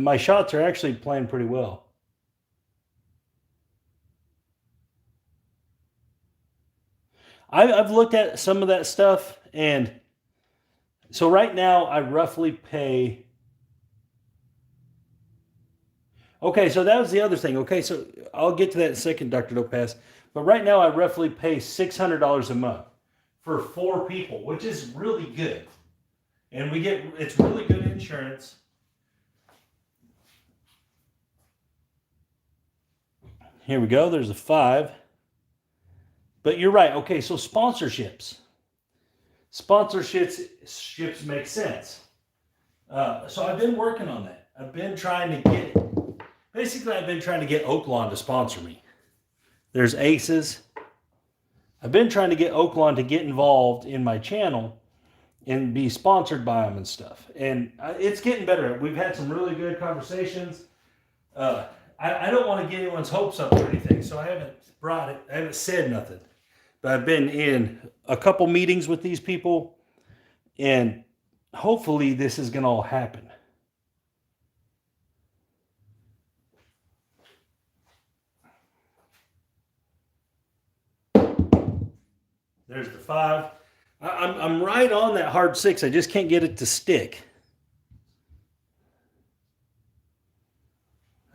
My shots are actually playing pretty well. I've looked at some of that stuff, and so right now I roughly pay. Okay, so that was the other thing. Okay, so I'll get to that in a second, Dr. Lopez. But right now I roughly pay $600 a month for 4 people, which is really good. And it's really good insurance. Here we go. There's a 5. But you're right. Okay, so sponsorships. Sponsorships make sense. So I've been working on that. I've been trying to get Oaklawn to sponsor me. There's Aces. I've been trying to get Oaklawn to get involved in my channel and be sponsored by them and stuff. And it's getting better. We've had some really good conversations. I don't want to get anyone's hopes up or anything, so I haven't said nothing. But I've been in a couple meetings with these people, and hopefully this is going to all happen. There's the 5. I'm right on that hard 6. I just can't get it to stick.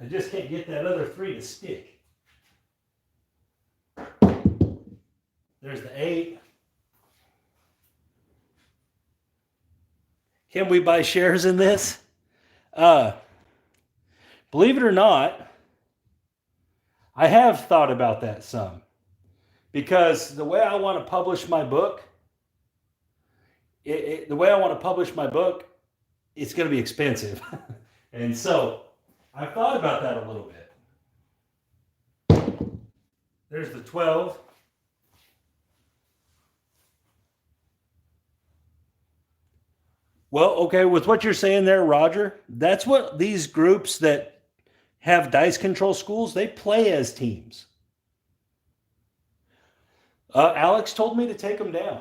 I just can't get that other 3 to stick. There's the 8. Can we buy shares in this? Believe it or not, I have thought about that some. Because the way I want to publish my book, it's going to be expensive. And so I've thought about that a little bit. There's the 12. Well, okay, with what you're saying there, Roger, that's what these groups that have dice control schools, they play as teams. Alex told me to take them down.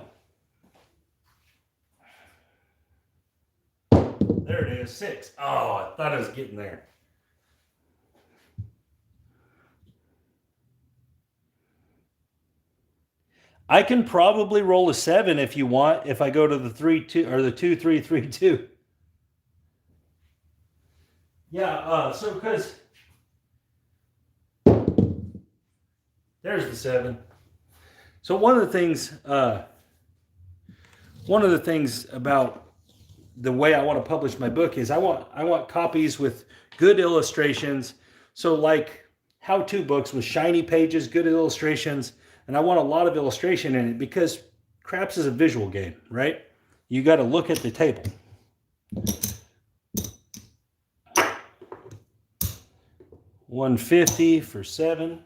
There it is, 6. Oh, I thought I was getting there. I can probably roll a 7 if you want, if I go to the 3-2 or the 2-3-3-2. Yeah, so because there's the 7. So one of the things about the way I want to publish my book is I want copies with good illustrations. So like how-to books with shiny pages, good illustrations, and I want a lot of illustration in it because craps is a visual game, right? You got to look at the table. $150 for 7.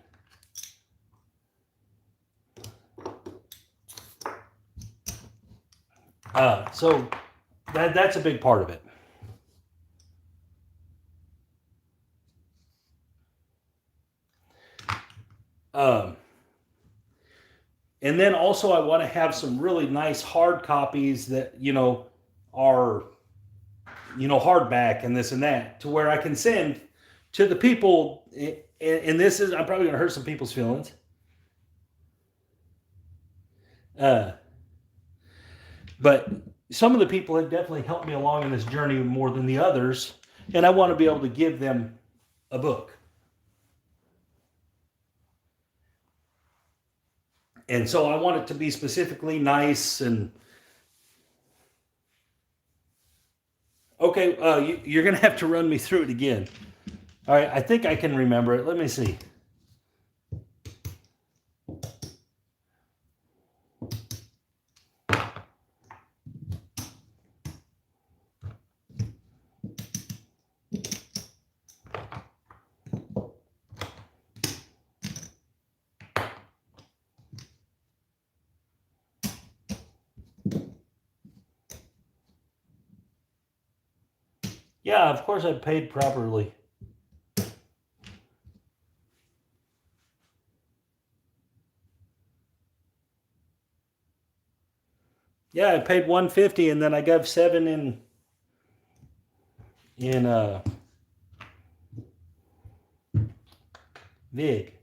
So that's a big part of it. And then also I want to have some really nice hard copies that, are, hardback and this and that, to where I can send to the people. And this is, I'm probably going to hurt some people's feelings. But some of the people have definitely helped me along in this journey more than the others. And I want to be able to give them a book. And so I want it to be specifically nice and... Okay, you're going to have to run me through it again. All right, I think I can remember it. Let me see. Yeah, of course I paid properly. Yeah, I paid $150 and then I got 7 in VIG.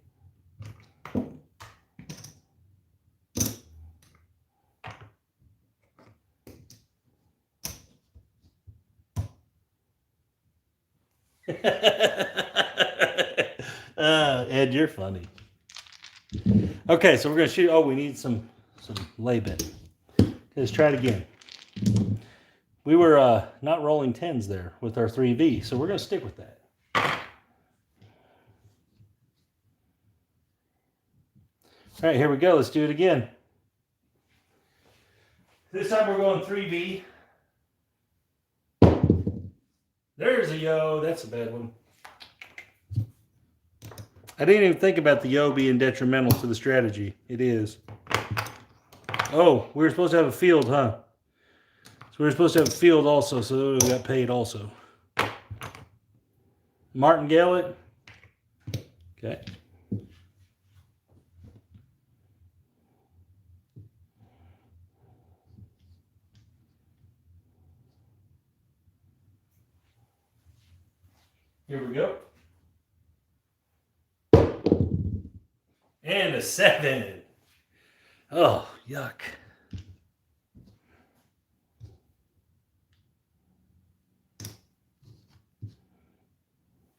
Ed, you're funny. Okay, so we're gonna shoot. Oh, we need some lay-bin. Let's try it again. We were not rolling 10s there with our 3V, so we're gonna stick with that. All right, here we go. Let's do it again. This time we're going 3V. There's a yo. That's a bad one. I didn't even think about the yo being detrimental to the strategy. It is. Oh, we were supposed to have a field, huh? So we were supposed to have a field also, so we got paid also. Martingale. Okay. Here we go. And a 7. Oh, yuck.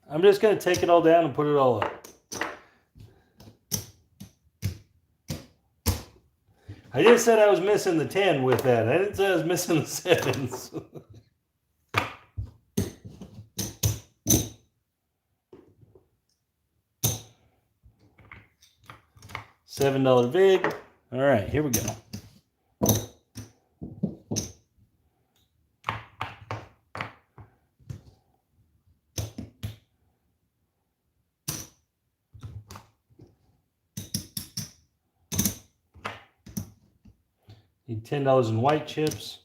I'm just going to take it all down and put it all up. I just said I was missing the 10 with that. I didn't say I was missing the 7s. $7 VIG. All right, here we go. Need $10 in white chips.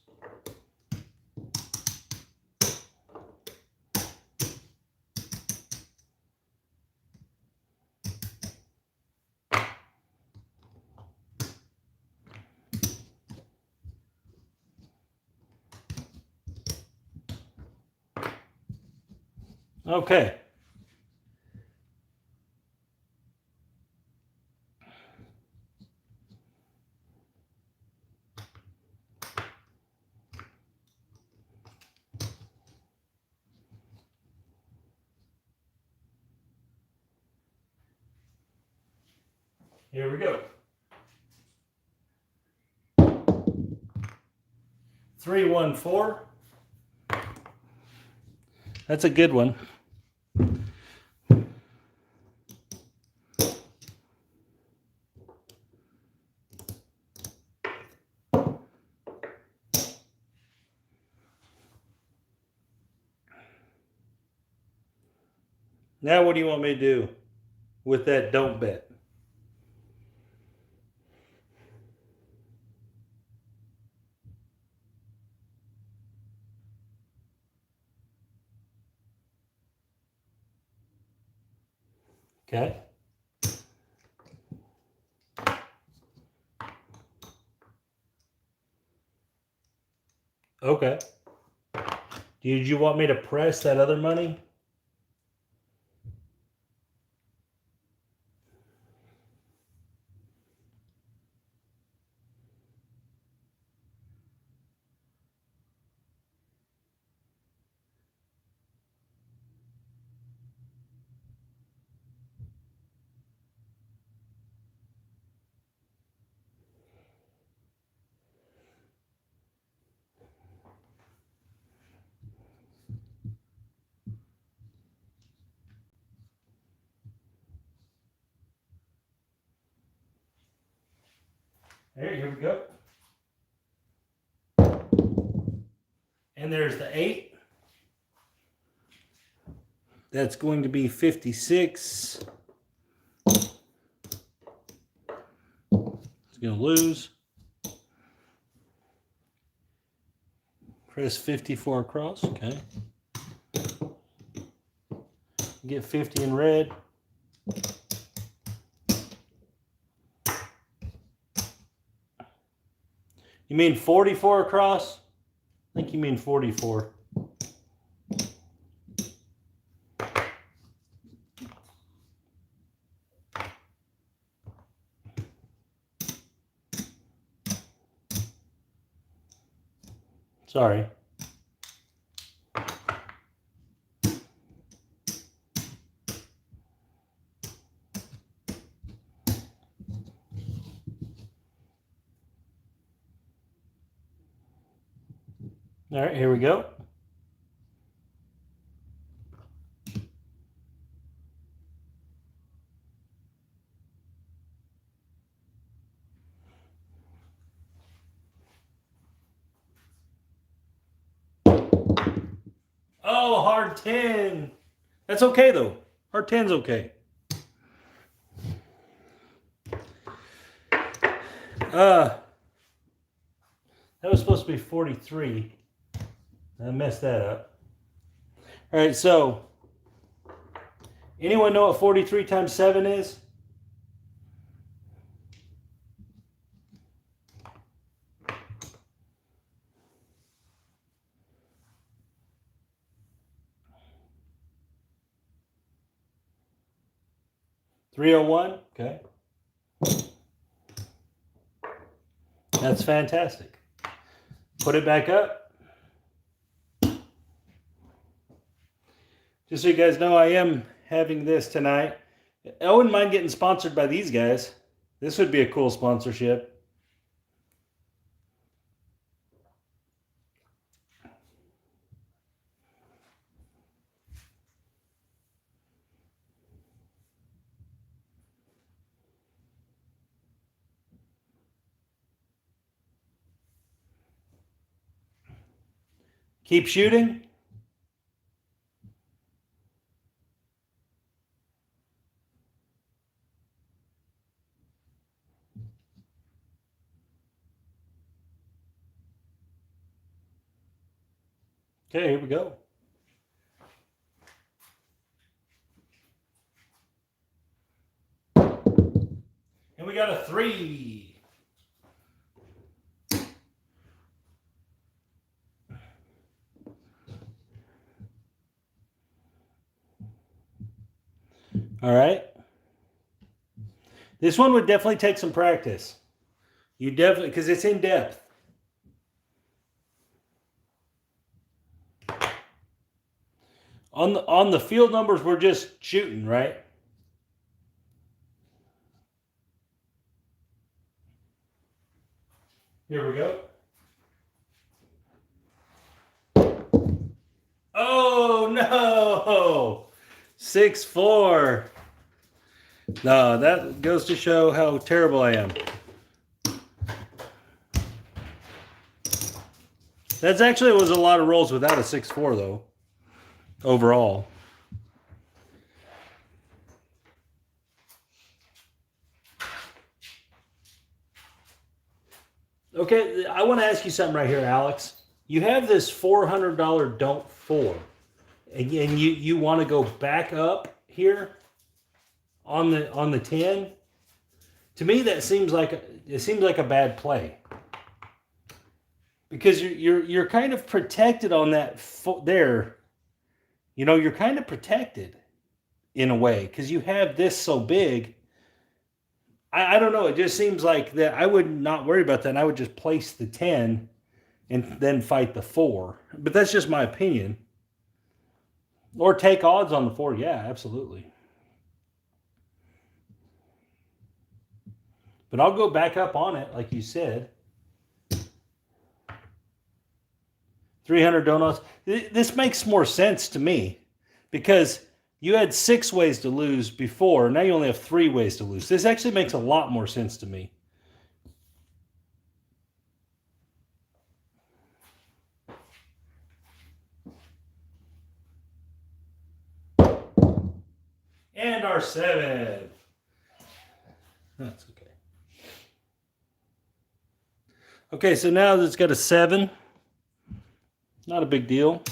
Okay. Here we go. 314. That's a good one. Now what do you want me to do with that don't bet? Okay. Okay. Did you want me to press that other money? There, here we go. And there's the 8. That's going to be 56. It's going to lose. Press 54 across. Okay. Get 50 in red. You mean 44 across? I think you mean 44. Sorry. All right, here we go. Oh, hard 10. That's okay, though. Hard 10's okay. That was supposed to be 43. I messed that up. All right, so anyone know what 43 times 7 is? $301. Okay. That's fantastic. Put it back up. Just so you guys know, I am having this tonight. I wouldn't mind getting sponsored by these guys. This would be a cool sponsorship. Keep shooting. Okay, here we go. And we got a 3. All right. This one would definitely take some practice. You definitely, because it's in depth. On the field numbers, we're just shooting, right? Here we go. Oh no! 6'4". No, that goes to show how terrible I am. That's actually was a lot of rolls without a 6'4", though. Overall. Okay, I want to ask you something right here, Alex. You have this $400 don't four, and you want to go back up here on the 10. To me, that seems like a bad play, because you're kind of protected on that there. You know, you're kind of protected in a way because you have this so big. I don't know. It just seems like that I would not worry about that. I would just place the 10 and then fight the 4. But that's just my opinion. Or take odds on the 4. Yeah, absolutely. But I'll go back up on it, like you said. 300 donuts. This makes more sense to me because you had 6 ways to lose before. Now you only have 3 ways to lose. This actually makes a lot more sense to me. And our 7. That's okay. Okay, so now it's got a 7. Not a big deal.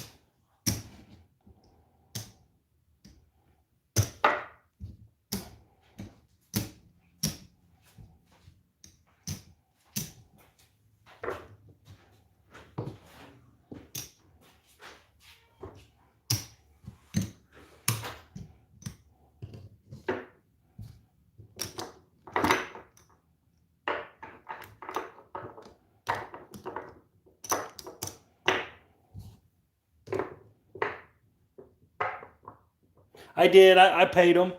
I did. I paid them.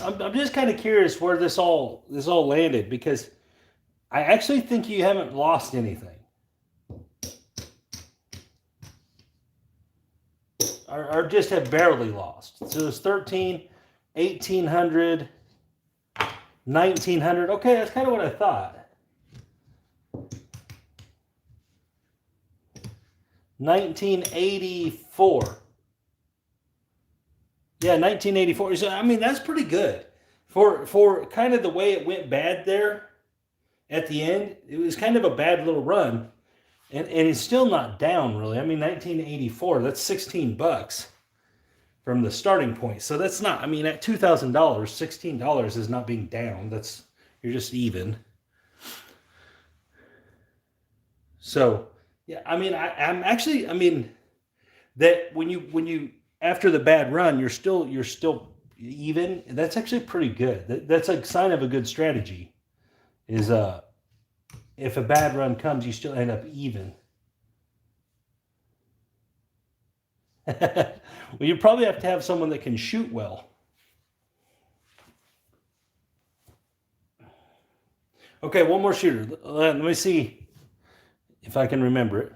I'm just kind of curious where this all landed because I actually think you haven't lost anything, or just have barely lost. So it's 13, 1800, 1900. Okay, that's kind of what I thought. 1984. Yeah, 1984. So I mean, that's pretty good for kind of the way it went bad there at the end. It was kind of a bad little run, and it's still not down really. I mean, 1984. That's $16 from the starting point. So that's not. I mean, at $2,000, $16 is not being down. That's you're just even. So yeah, I mean, I'm actually. I mean, that when you after the bad run, you're still even. That's actually pretty good. That's a sign of a good strategy. Is if a bad run comes, you still end up even. Well, you probably have to have someone that can shoot well. Okay, one more shooter. Let me see if I can remember it.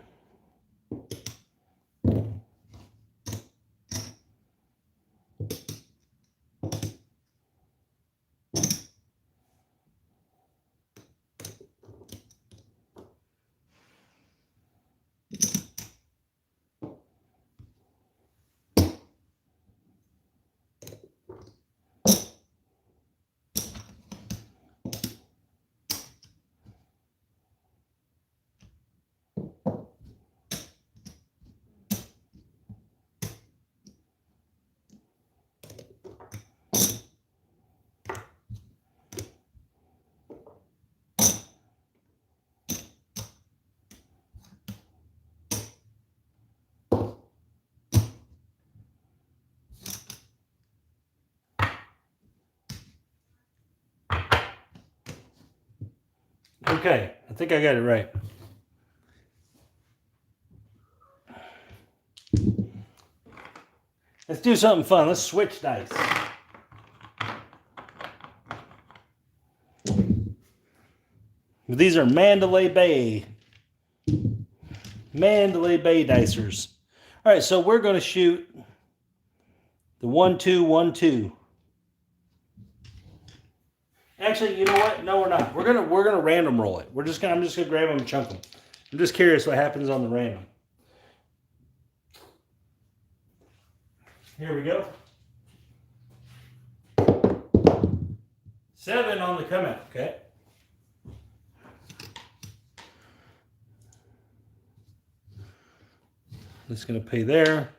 Okay, I think I got it right. Let's do something fun. Let's switch dice. These are Mandalay Bay dicers. All right, so we're going to shoot the 1, 2, 1, 2. Actually, you know what? No, we're not. We're gonna random roll it. I'm just gonna grab them and chunk them. I'm just curious what happens on the random. Here we go. 7 on the come out. Okay. Just gonna pay there.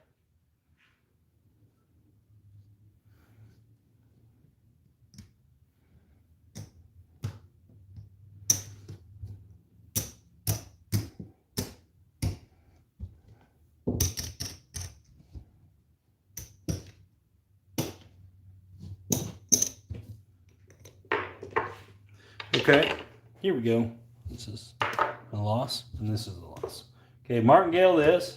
Okay, here we go. This is a loss, and this is a loss. Okay, martingale this.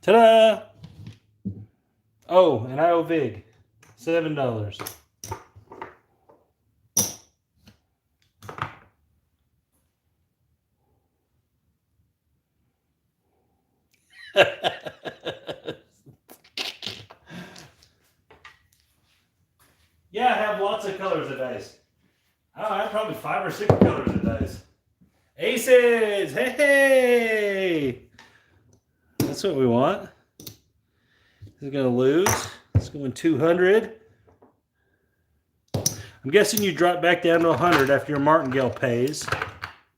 Ta-da! Oh, and I owe Vig $7. Yeah, I have lots of colors of dice. I have probably 5 or 6 colors of dice. Aces! Hey! That's what we want. He's gonna lose. It's going 200. I'm guessing you drop back down to 100 after your martingale pays.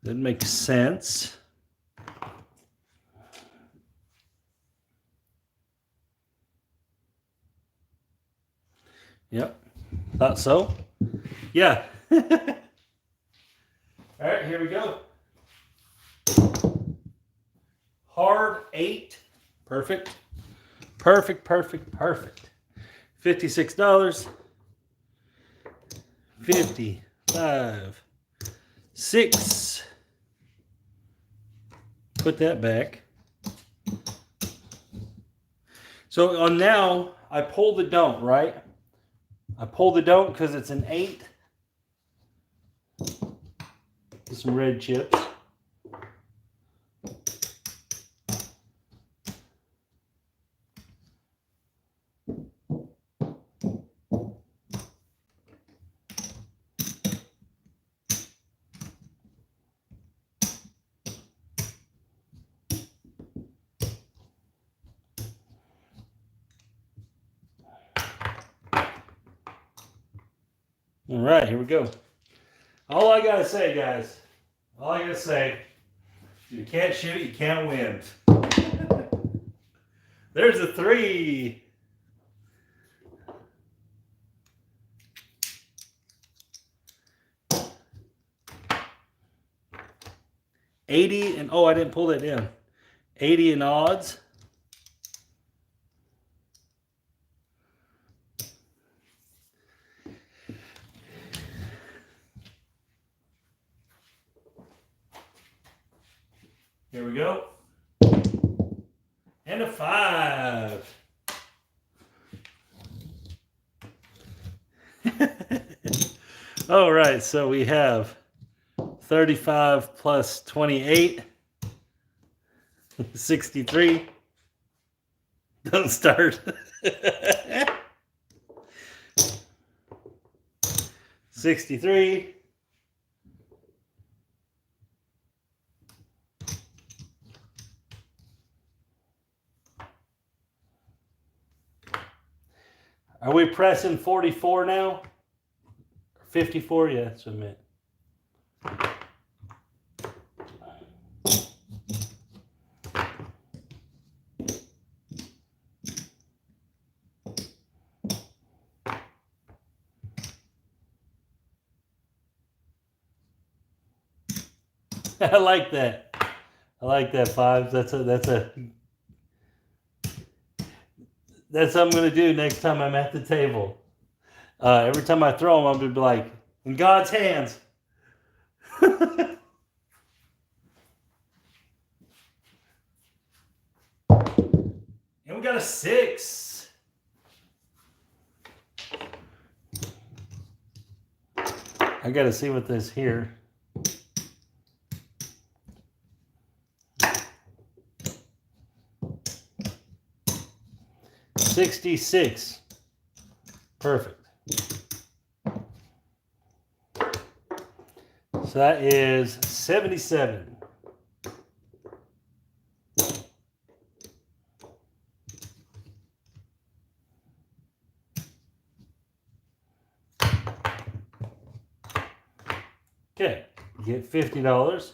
That makes sense. Yep. Thought so. Yeah. All right, here we go. Hard 8. Perfect. Perfect, perfect, perfect. $56. 55. 6. Put that back. So on now, I pull the don't, right? I pull the don't because it's an 8. Some red chips. All right, here we go. All I gotta say, guys, you can't shoot, you can't win. There's a 3. $80 and oh, I didn't pull that down. 80 in odds. Here we go. And a 5. All right, so we have 35 plus 28. 63. Don't start. 63. Are we pressing 44 now? 54, yeah, that's what I meant. I like that. I like that, Fives. That's something I'm gonna do next time I'm at the table. Every time I throw them, I'm gonna be like, in God's hands. And we got a 6. I gotta see what this here. $66. Perfect. So that is 77. Okay, get $50.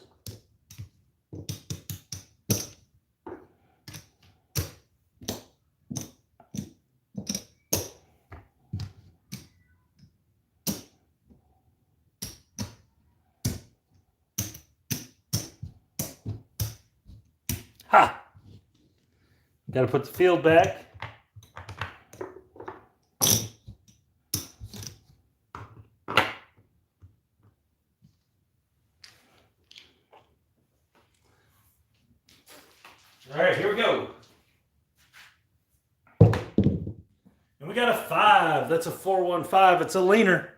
Ha! Got to put the field back. All right, here we go. And we got a 5. That's a 415. It's a leaner,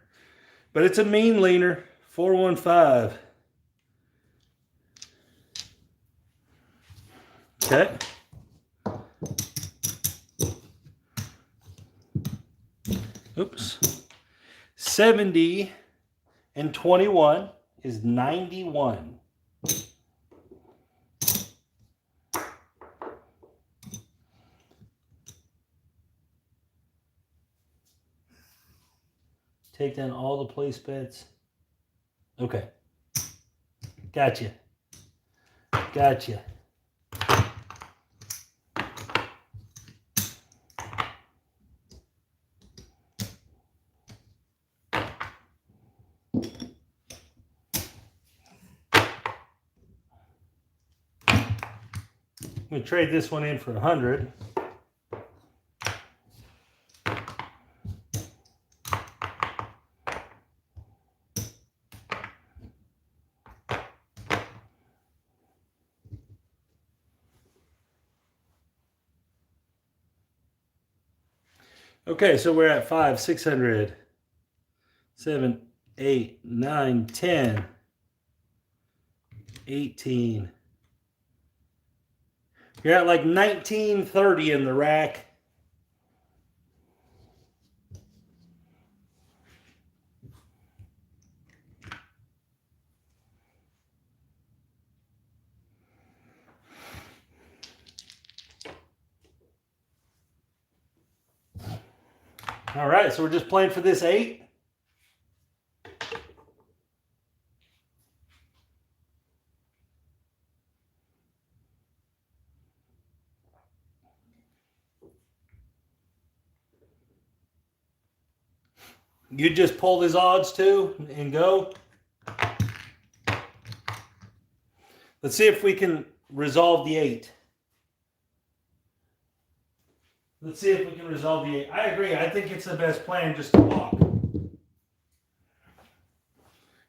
but it's a mean leaner. 415. Okay. Oops. 70 and 21 is 91. Take down all the place bets. Okay. Gotcha. Gotcha. I'm going to trade this one in for 100. Okay, so we're at 5, 600, 7, 8, 9, 10, 18. You're at like 1930 in the rack. All right, so we're just playing for this 8. You just pull his odds too and go. Let's see if we can resolve the 8. Let's see if we can resolve the 8. I agree. I think it's the best plan just to walk.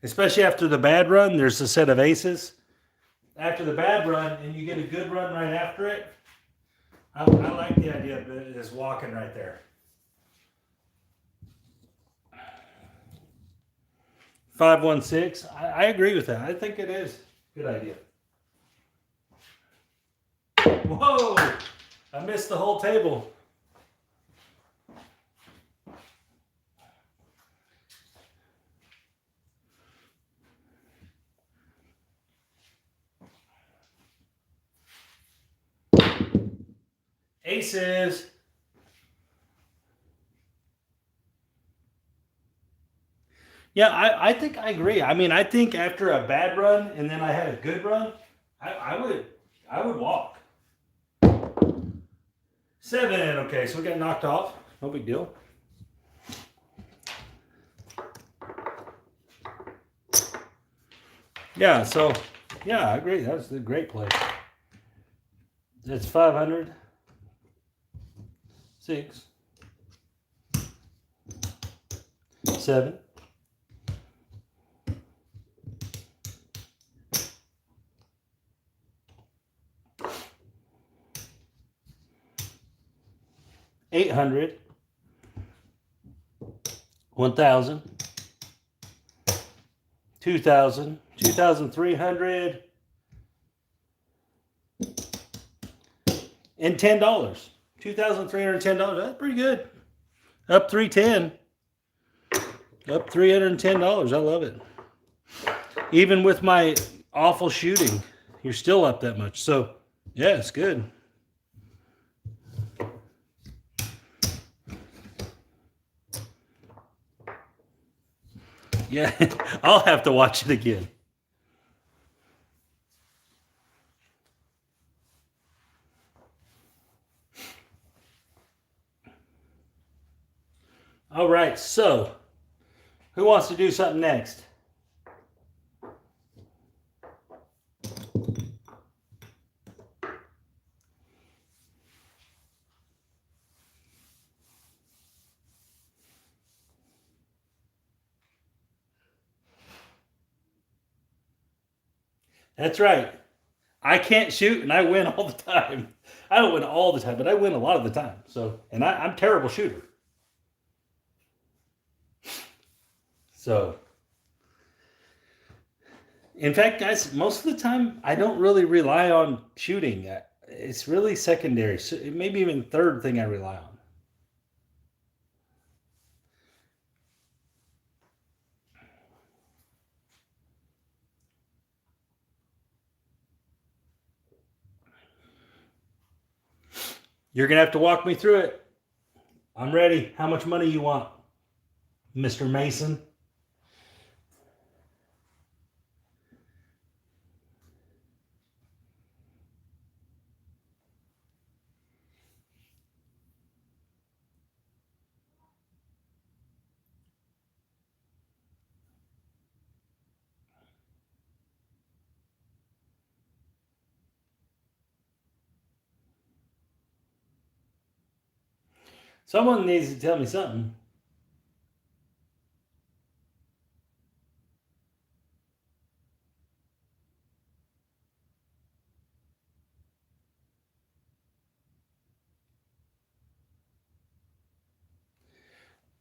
Especially after the bad run, there's a set of aces. After the bad run, and you get a good run right after it, I like the idea of it is walking right there. 516. I agree with that. I think it is a good idea. Whoa! I missed the whole table. Aces. Yeah, I think I agree. I mean, I think after a bad run and then I had a good run, I would walk. 7. Okay, so we got knocked off. No big deal. Yeah, so yeah, I agree. That's a great place. It's 500, 6, 7, 800, 1,000, 2,000, 2,300, and $10. $2,310. That's pretty good. Up 310. Up $310. I love it. Even with my awful shooting, you're still up that much. So yeah, it's good. Yeah, I'll have to watch it again. All right, so who wants to do something next? That's right. I can't shoot and I win all the time. I don't win all the time, but I win a lot of the time. So, and I'm a terrible shooter. So, in fact, guys, most of the time I don't really rely on shooting. It's really secondary, so maybe even third thing I rely on. You're gonna have to walk me through it. I'm ready. How much money you want, Mr. Mason? Someone needs to tell me something.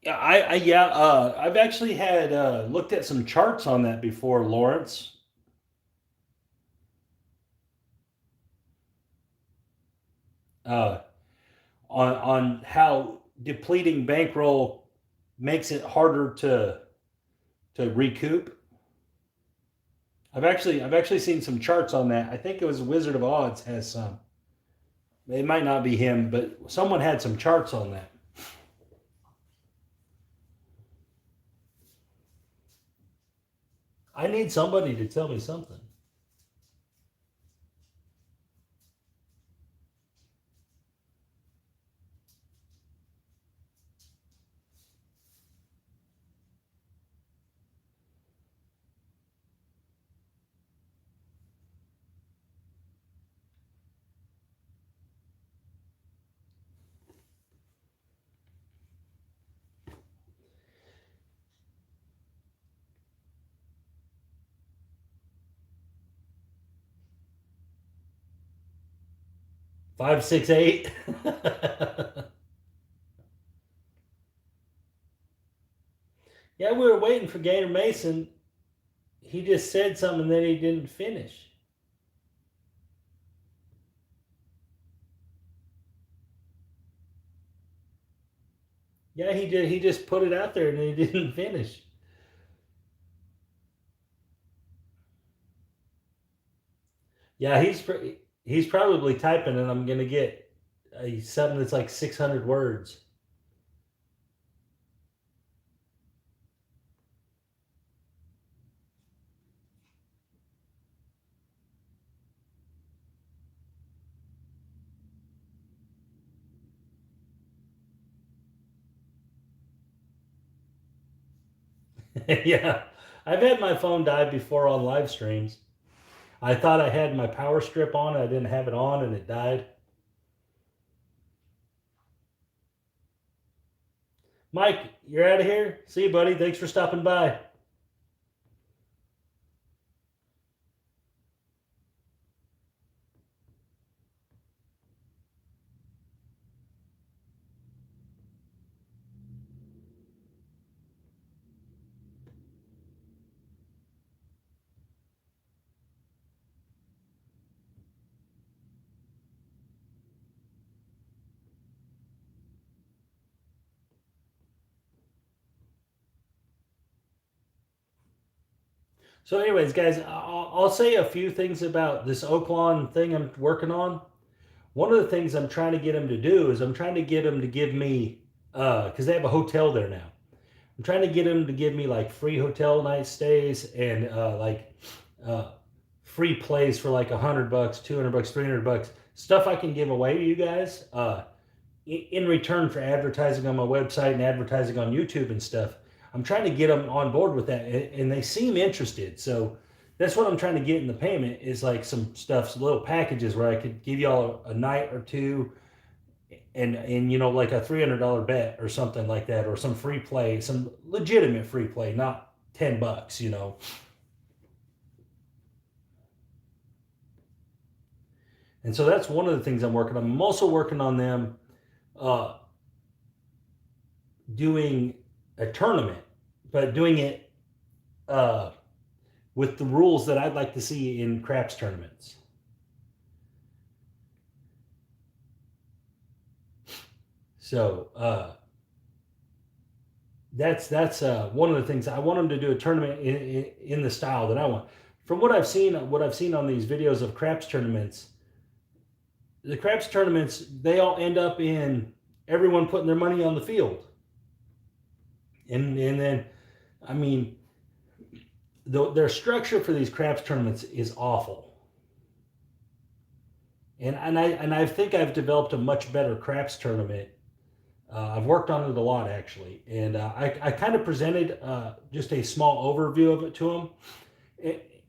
Yeah, I've actually had looked at some charts on that before, Lawrence. Uh, on how depleting bankroll makes it harder to recoup. I've actually seen some charts on that. I think it was Wizard of Odds has some. It might not be him, but someone had some charts on that. I need somebody to tell me something. 568. Yeah, we were waiting for Gator Mason. He just said something that he didn't finish. Yeah, he did. He just put it out there and he didn't finish. Yeah, he's probably typing, and I'm gonna get something that's like 600 words. Yeah, I've had my phone die before on live streams. I thought I had my power strip on, I didn't have it on, and it died. Mike, you're out of here. See you, buddy. Thanks for stopping by. So, anyways, guys, I'll say a few things about this Oaklawn thing I'm working on. One of the things I'm trying to get them to do is I'm trying to get them to give me, because they have a hotel there now. I'm trying to get them to give me like free hotel night stays and uh, free plays for like $100, $200, $300, stuff I can give away to you guys in return for advertising on my website and advertising on YouTube and stuff. I'm trying to get them on board with that, and they seem interested. So that's what I'm trying to get in the payment is like some stuff, some little packages where I could give y'all a night or two, and you know, like a $300 bet or something like that, or some free play, some legitimate free play, not $10, you know. And so that's one of the things I'm working on. I'm also working on them uh, doing a tournament, but doing it uh, with the rules that I'd like to see in craps tournaments. So that's one of the things I want them to do a tournament in the style that I want. From what I've seen on these videos of craps tournaments, the craps tournaments they all end up in everyone putting their money on the field, and then I mean their structure for these craps tournaments is awful. And I think I've developed a much better craps tournament. I've worked on it a lot actually, and I kind of presented just a small overview of it to them.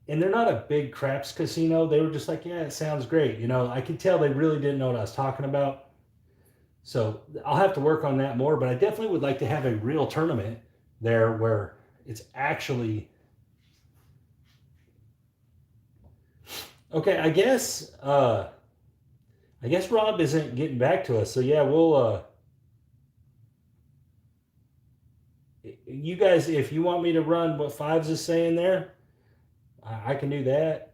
And they're not a big craps casino. They were just like, yeah, it sounds great. You know, I could tell they really didn't know what I was talking about. So I'll have to work on that more. But I definitely would like to have a real tournament there where it's actually okay. I guess Rob isn't getting back to us. So yeah, we'll you guys, if you want me to run what Fives is saying there, I can do that.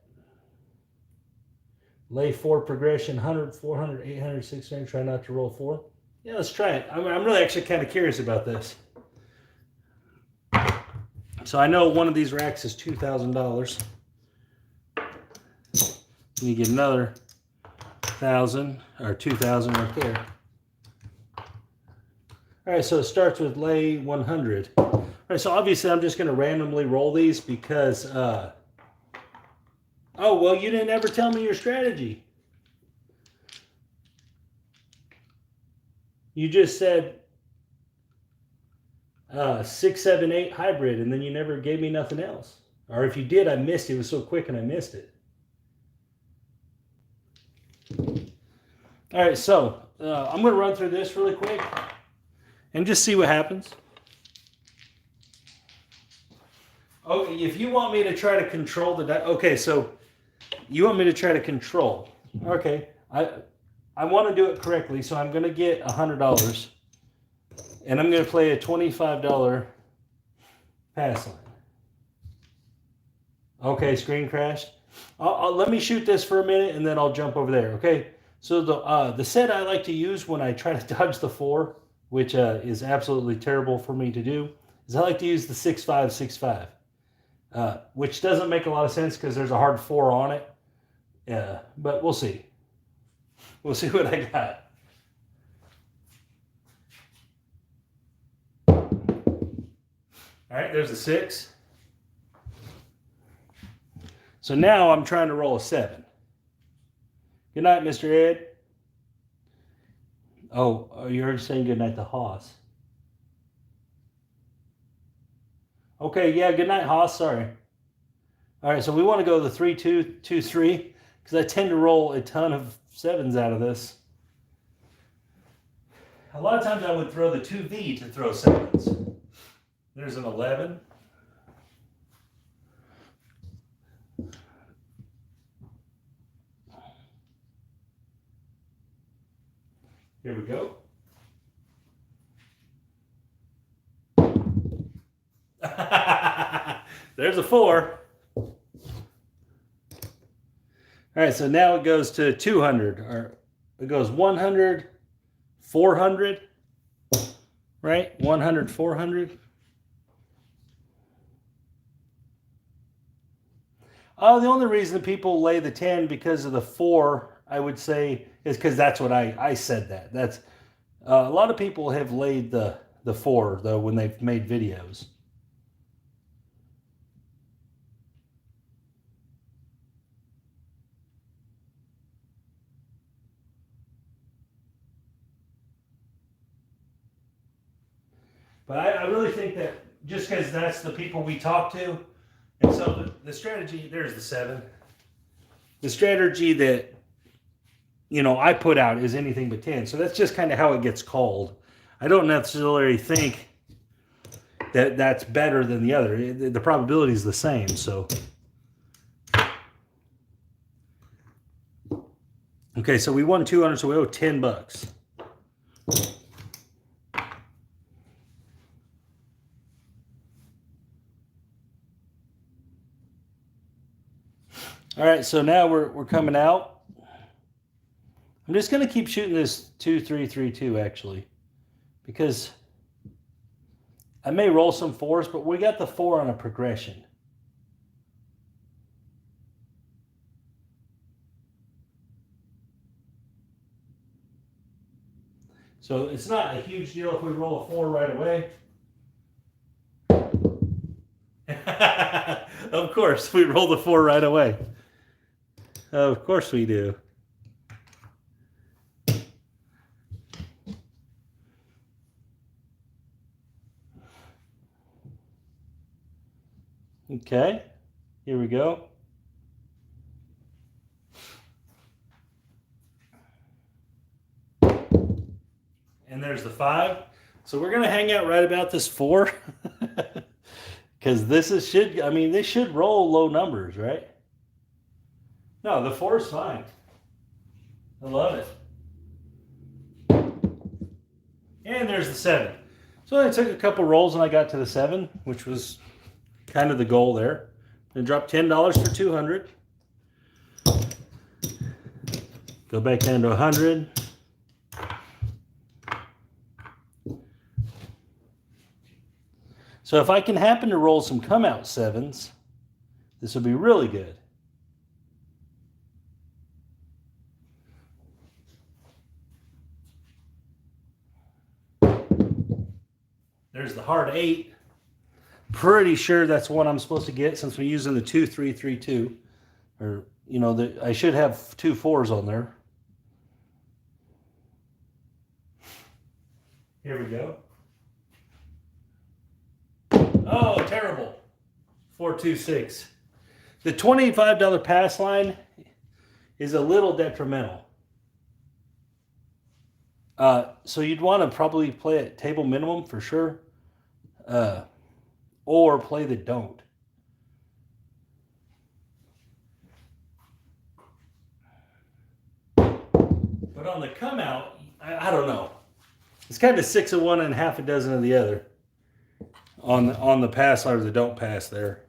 Lay four progression, 100, 400, 800, 600, try not to roll four. Yeah, let's try it. I'm really actually kind of curious about this. So I know one of these racks is $2,000. You get another 1,000 or 2,000 right there. All right, so it starts with lay 100. All right, so obviously I'm just going to randomly roll these because, oh, well, you didn't ever tell me your strategy. You just said 6, 7, 8 hybrid, and then you never gave me nothing else. Or if you did, I missed it. It was so quick and I missed it. All right, so I'm going to run through this really quick and just see what happens. Okay, if you want me to try to control the okay, so you want me to try to control. Okay, I want to do it correctly, so I'm going to get $100, and I'm going to play a $25 pass line. Okay, screen crashed. Let me shoot this for a minute, and then I'll jump over there. Okay, so the set I like to use when I try to dodge the 4, which is absolutely terrible for me to do, is I like to use the 6-5, 6-5. Which doesn't make a lot of sense because there's a hard 4 on it. But we'll see. We'll see what I got. All right, there's a 6. So now I'm trying to roll a 7. Good night, Mr. Ed. Oh, you're saying good night to Hoss. Okay, yeah, good night, Haas. Sorry. All right, so we want to go the 3 2 2 3 because I tend to roll a ton of sevens out of this. A lot of times I would throw the 2V to throw sevens. There's an 11. Here we go. There's a 4. All right, so now it goes to 200, or it goes 100, 400, right? 100, 400. Oh, the only reason people lay the 10 because of the 4, I would say, is because that's what I said that. That's a lot of people have laid the 4 though when they've made videos. But I really think that just because that's the people we talk to, and so the strategy, there's the 7. The strategy that, I put out is anything but 10. So that's just kind of how it gets called. I don't necessarily think that that's better than the other. The probability is the same, so. Okay, so we won 200, so we owe $10. All right, so now we're coming out. I'm just going to keep shooting this 2 3 3 2 actually, because I may roll some 4s, but we got the 4 on a progression. So it's not a huge deal if we roll a 4 right away. Of course, we roll the 4 right away. Of course we do. Okay, here we go. And there's the 5. So we're going to hang out right about this 4. Because this they should roll low numbers, right? No, the 4 is fine. I love it. And there's the 7. So I took a couple rolls and I got to the 7, which was kind of the goal there. And drop $10 for 200. Go back down to 100. So if I can happen to roll some come out 7s, this will be really good. There's the hard 8. Pretty sure that's what I'm supposed to get since we're using the 2 3 3 2. Or, I should have 2 4s on there. Here we go. Oh, terrible. 426. The $25 pass line is a little detrimental. So you'd want to probably play at table minimum for sure. Or play the don't. But on the come out, I don't know. It's kind of 6 of one and half a dozen of the other. On the pass or the don't pass there.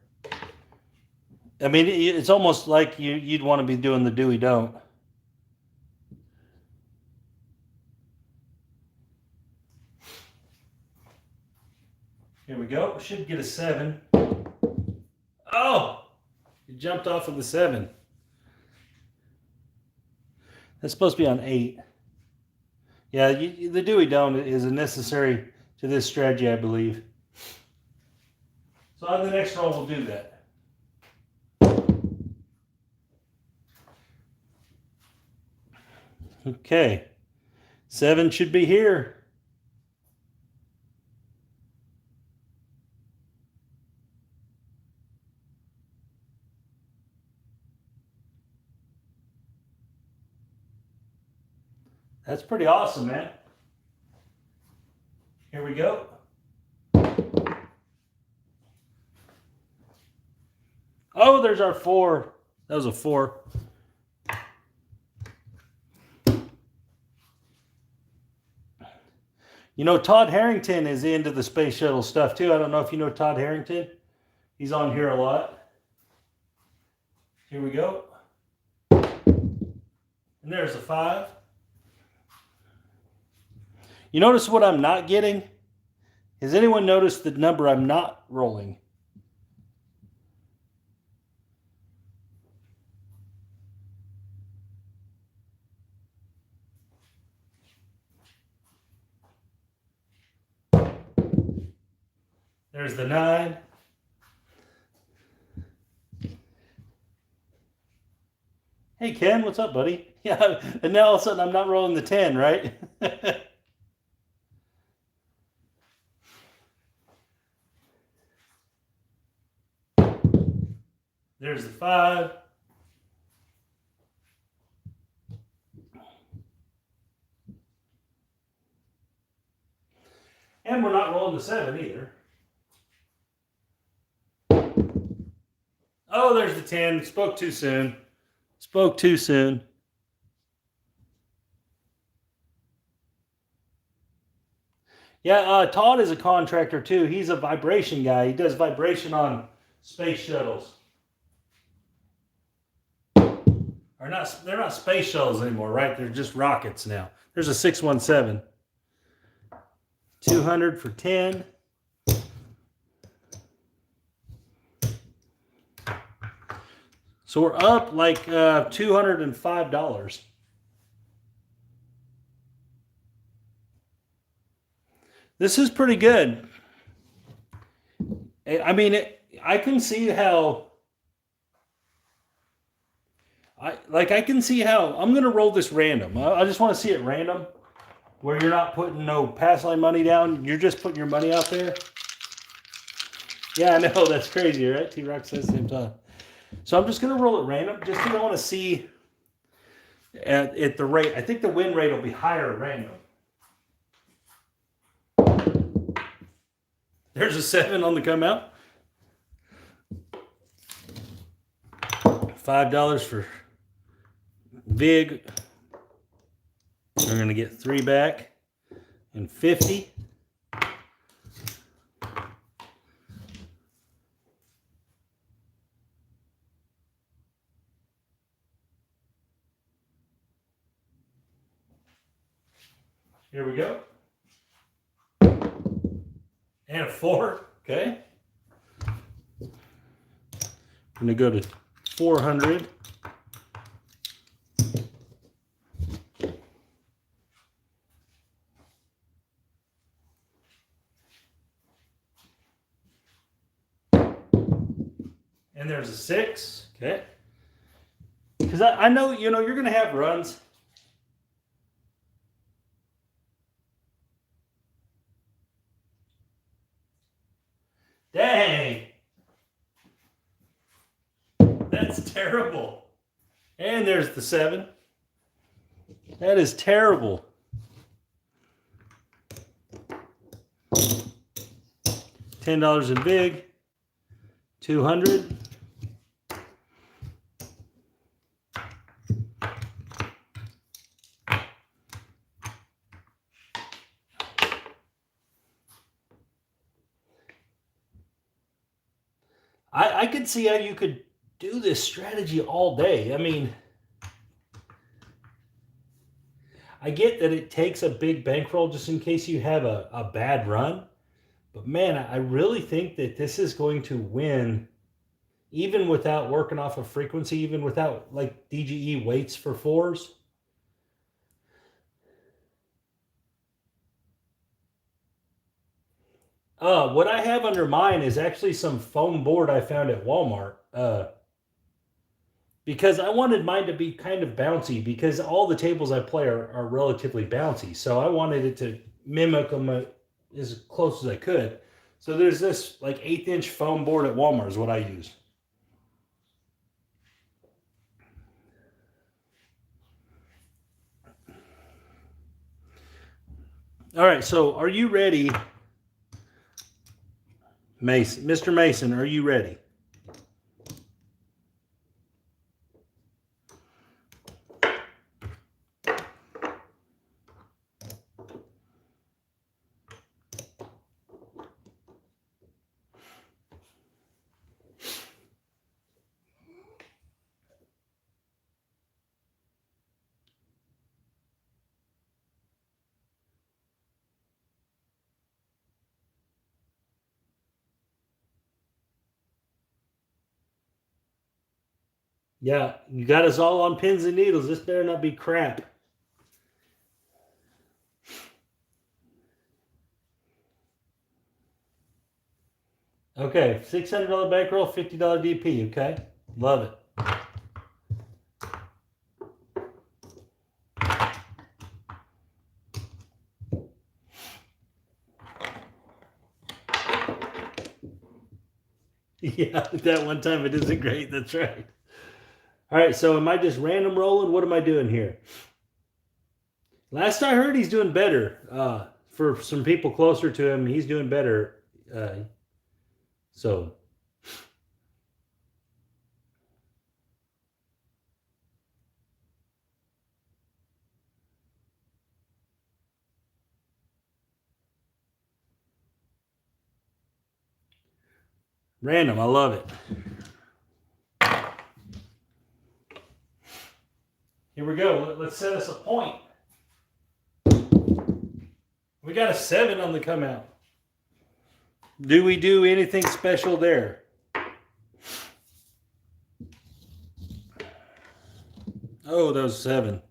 I mean, it's almost like you'd want to be doing the do-we don't. Here we go. Should get a 7. Oh! It jumped off of the 7. That's supposed to be on 8. Yeah, the do-we don't is a necessary to this strategy, I believe. So on the next roll, we'll do that. Okay. 7 should be here. That's pretty awesome, man. Here we go. Oh, there's our 4. That was a 4. You know, Todd Harrington is into the space shuttle stuff too. I don't know if you know Todd Harrington. He's on here a lot. Here we go. And there's a 5. You notice what I'm not getting? Has anyone noticed the number I'm not rolling? There's the 9. Hey, Ken, what's up, buddy? Yeah, and now all of a sudden I'm not rolling the 10, right? There's the 5. And we're not rolling the 7 either. Oh, there's the 10. Spoke too soon. Spoke too soon. Yeah, Todd is a contractor too. He's a vibration guy. He does vibration on space shuttles. Or not, they're not space shuttles anymore, right? They're just rockets now. There's a 617. 200 for 10. So we're up like $205. This is pretty good. I mean, I can see how. I can see how. I'm going to roll this random. I just want to see it random, where you're not putting no pass line money down. You're just putting your money out there. Yeah, I know. That's crazy, right? T-Rock says the same time. So I'm just going to roll it random, just because I want to see at the rate. I think the win rate will be higher at random. There's a 7 on the come out. $5 for Vig. We're going to get 3 back and 50. Here we go. And a 4. Okay. I'm going to go to 400. And there's a 6. Okay. Because I know, you're going to have runs. Dang. That's terrible. And there's the 7. That is terrible. $10 in Big. 200. I could see how you could do this strategy all day. I mean, I get that it takes a big bankroll just in case you have a bad run. But man, I really think that this is going to win even without working off of frequency, even without like DGE weights for 4s. What I have under mine is actually some foam board I found at Walmart. Because I wanted mine to be kind of bouncy, because all the tables I play are relatively bouncy. So I wanted it to mimic them as close as I could. So there's this like 1/8-inch foam board at Walmart is what I use. All right, so are you ready, Mason? Mr. Mason, are you ready? Yeah, you got us all on pins and needles. This better not be crap. Okay, $600 bankroll, $50 DP. Okay, love it. Yeah, that one time it isn't great. That's right. All right, so am I just random rolling? What am I doing here? Last I heard, he's doing better. For some people closer to him, he's doing better. So random, I love it. Here we go. Let's set us a point. We got a 7 on the come out. Do we do anything special there? Oh, that was 7.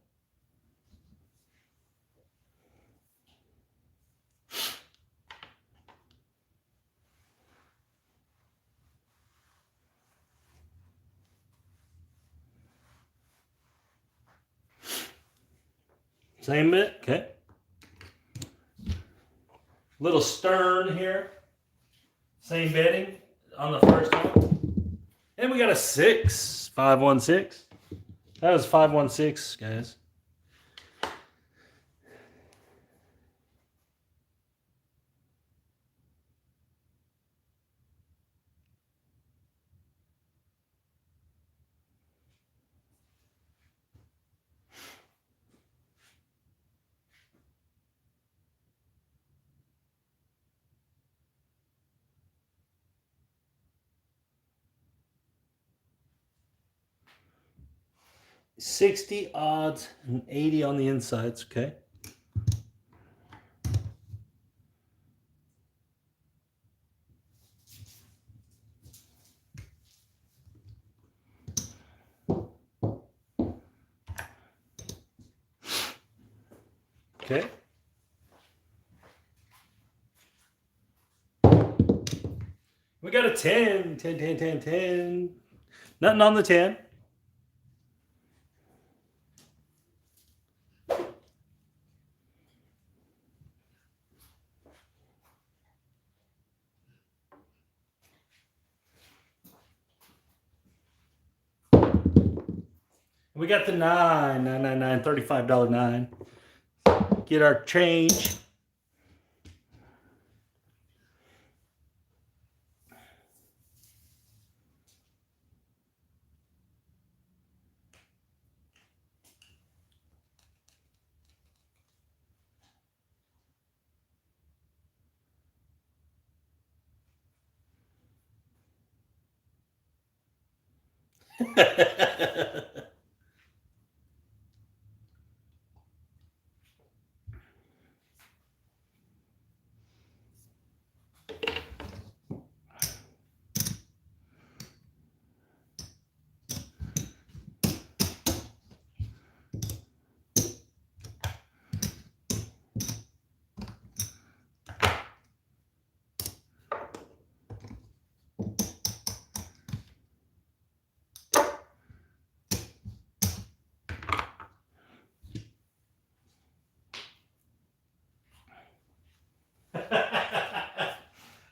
Same bit? Okay. Little stern here. Same betting on the first one. And we got a 6. 516. That was 516, guys. $60 odds and 80 on the insides. Okay. Okay. We got a 10. 10, 10, 10, 10. Nothing on the 10. We got the 9, 999, $35 9. Get our change.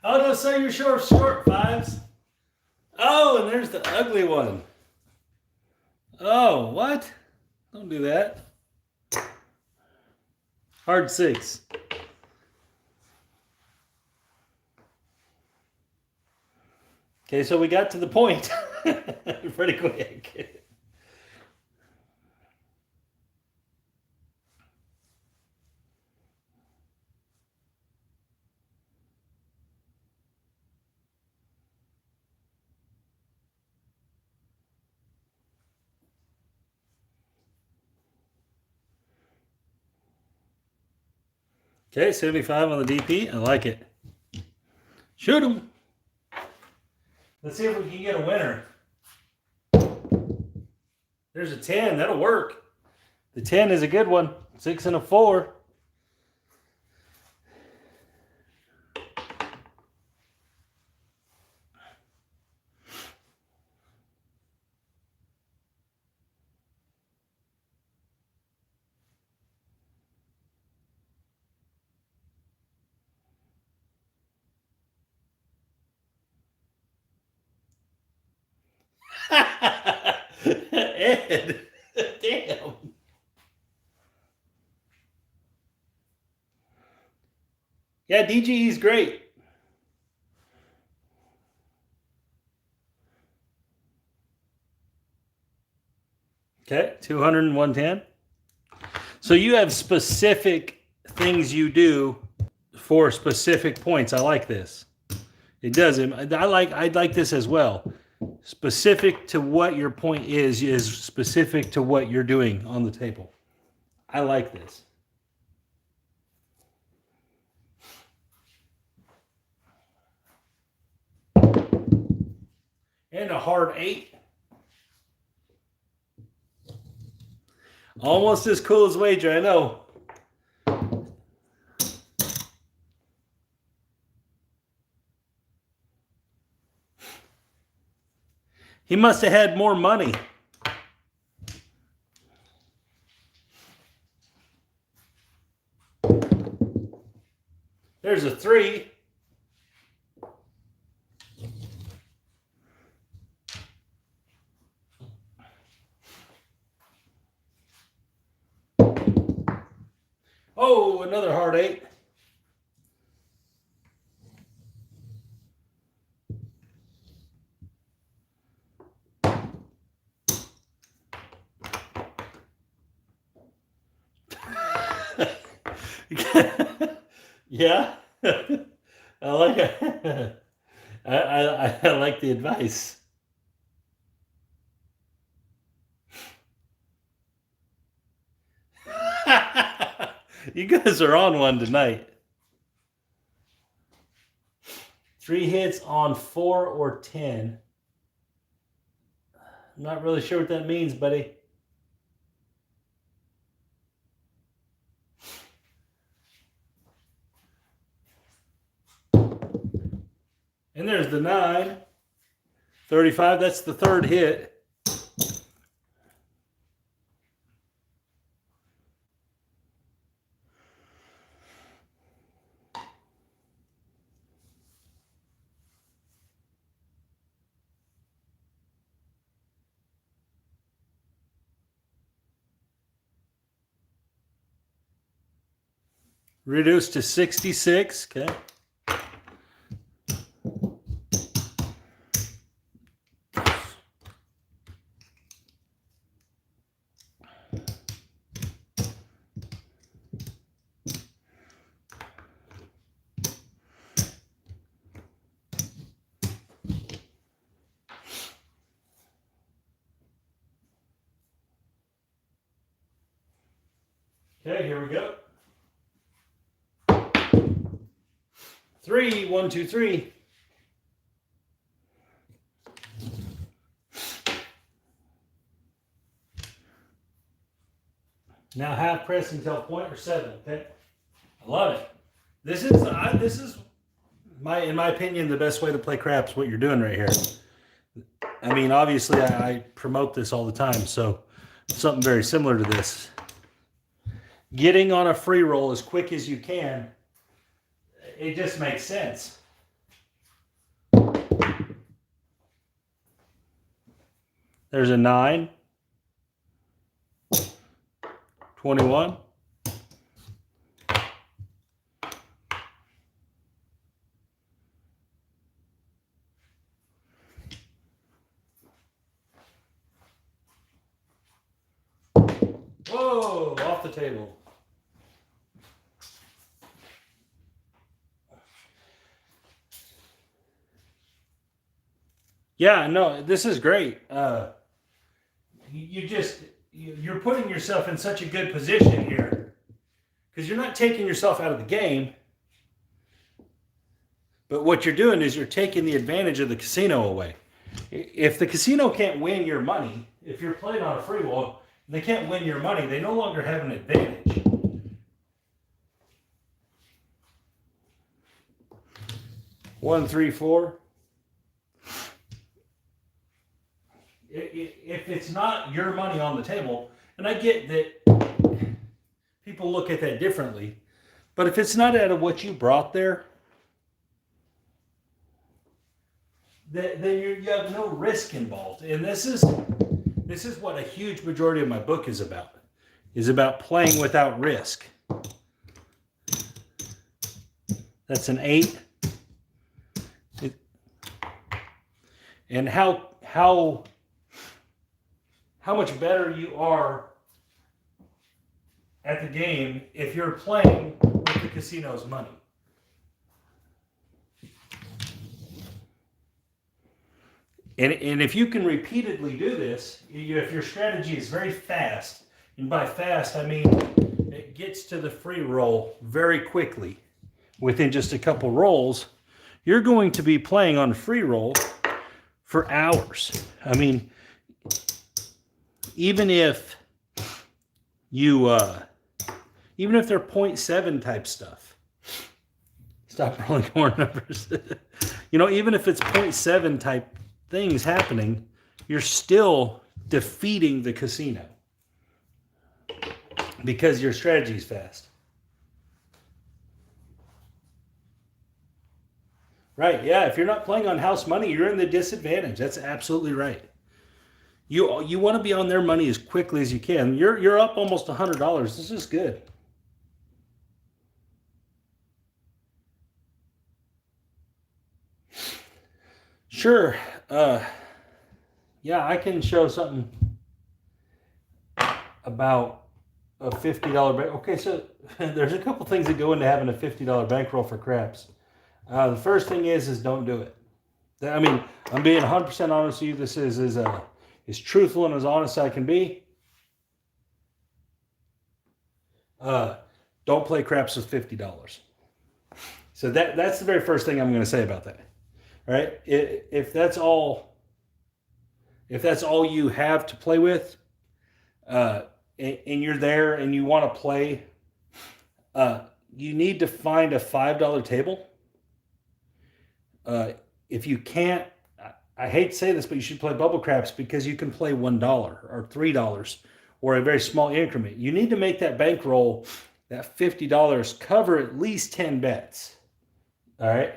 Oh, don't say you're short fives. Oh, and there's the ugly one. Oh, what? Don't do that. Hard 6. Okay, so we got to the point pretty quick. Okay, 75 on the DP. I like it. Shoot him. Let's see if we can get a winner. There's a 10. That'll work. The 10 is a good one. 6 and a 4. Ed, damn. Yeah, DGE's great. Okay, 200 and 110. So you have specific things you do for specific points. I like this. It does. I'd like this as well. Specific to what your point is specific to what you're doing on the table. I like this. And a hard 8. Almost as cool as wager, I know. He must have had more money. There's a 3. Oh, another hard 8. Yeah, I like it. I like the advice. You guys are on one tonight. 3 hits on 4 or 10. I'm not really sure what that means, buddy. And there's the 9. 35, that's the 3rd hit. Reduced to 66. Okay. Okay, here we go. 3, 1, 2, 3. Now half press until point or 7. Okay, I love it. This is in my opinion, the best way to play craps. What you're doing right here. I mean, obviously, I promote this all the time, so something very similar to this. Getting on a free roll as quick as you can. It just makes sense. There's a 9. 21. the table. Yeah, no, this is great. You're putting yourself in such a good position here because you're not taking yourself out of the game, but what you're doing is you're taking the advantage of the casino away. If the casino can't win your money, if you're playing on a free roll, they can't win your money. They no longer have an advantage. One, three, four. If it's not your money on the table, and I get that people look at that differently, but if it's not out of what you brought there, then you have no risk involved. And this is what a huge majority of my book is about playing without risk. That's an 8. And how much better you are at the game if you're playing with the casino's money. And if you can repeatedly do this, if your strategy is very fast, and by fast I mean it gets to the free roll very quickly, within just a couple rolls, you're going to be playing on free roll for hours. I mean, even if they're 0.7 type stuff, stop rolling more numbers. Even if it's 0.7 type things happening, you're still defeating the casino because your strategy is fast. Right, yeah, if you're not playing on house money, you're in the disadvantage. That's absolutely right. You want to be on their money as quickly as you can. You're up almost $100. This is good. Sure. Yeah, I can show something about a $50 bank. Okay, so there's a couple things that go into having a $50 bankroll for craps. The first thing is don't do it. I mean, I'm being 100% honest with you. This is as truthful and as honest as I can be. Don't play craps with $50. So that's the very first thing I'm going to say about that. All right? If that's all you have to play with, and you're there and you want to play, you need to find a $5 table. If you can't, I hate to say this, but you should play bubble craps because you can play $1 or $3 or a very small increment. You need to make that bankroll, that $50, cover at least 10 bets. All right?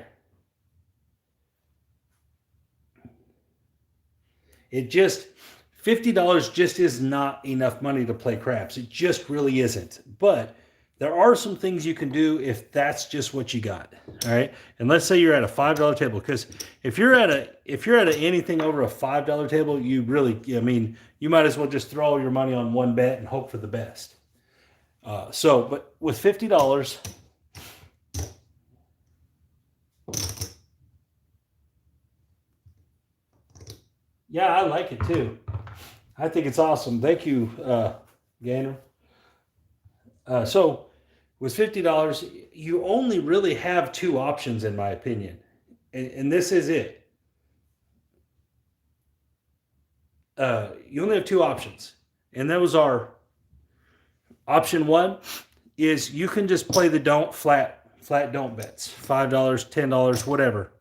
$50 just is not enough money to play craps. It just really isn't. But there are some things you can do if that's just what you got. All right. And let's say you're at a $5 table, because if you're at anything over a $5 table, you might as well just throw all your money on one bet and hope for the best. But with $50, yeah, I like it too. I think it's awesome. Thank you, Gainer. So with $50, you only really have two options, in my opinion. And this is it. You only have two options. And those are, option one is you can just play the flat don't bets. $5, $10, whatever.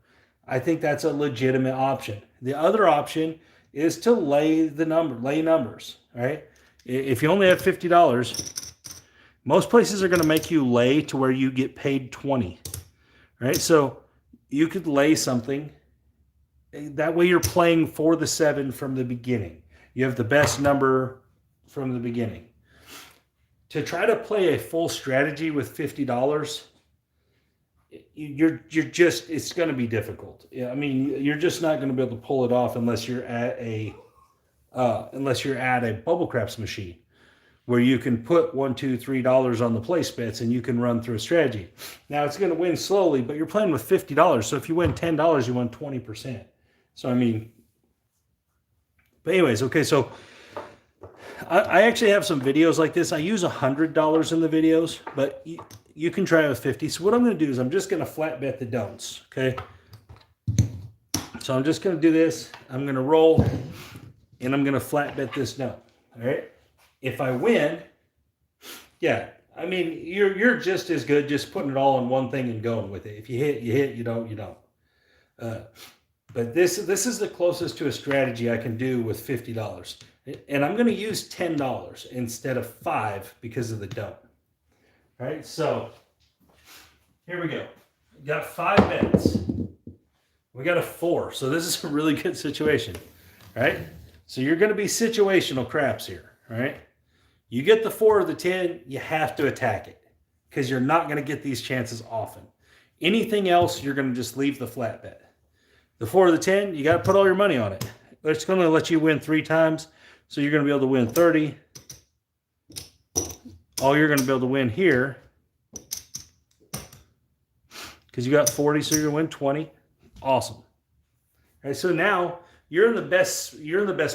I think that's a legitimate option. The other option is to lay numbers, right? If you only have $50, most places are going to make you lay to where you get paid $20, right? So you could lay something. That way you're playing for the 7 from the beginning. You have the best number from the beginning. To try to play a full strategy with $50, it's going to be difficult. I mean, you're just not going to be able to pull it off unless you're at a bubble craps machine. where you can put $1, $2, $3 on the place bets and you can run through a strategy. Now it's going to win slowly, but you're playing with $50. So if you win $10, you win 20%. So, I mean, but anyways, okay, so I actually have some videos like this. I use $100 in the videos, but you can try it with 50. So what I'm going to do is I'm just going to flat bet the don'ts, okay? So I'm just going to do this. I'm going to roll, and I'm going to flat bet this don't, all right? If I win, yeah, I mean, you're just as good just putting it all in one thing and going with it. If you hit, you hit. You don't, you don't. But this is the closest to a strategy I can do with $50. And I'm going to use $10 instead of $5 because of the don't. All right, so here we go. We got 5 bets. We got a 4. So this is a really good situation. All right, so you're going to be situational craps here. All right, you get the 4 or the 10, you have to attack it because you're not going to get these chances often. Anything else, you're going to just leave the flat bet. The 4 or the 10, you got to put all your money on it. It's going to let you win 3 times. So you're going to be able to win 30. All you're going to be able to win here, because you got 40, so you're going to win 20. Awesome. All right, so now you're in the best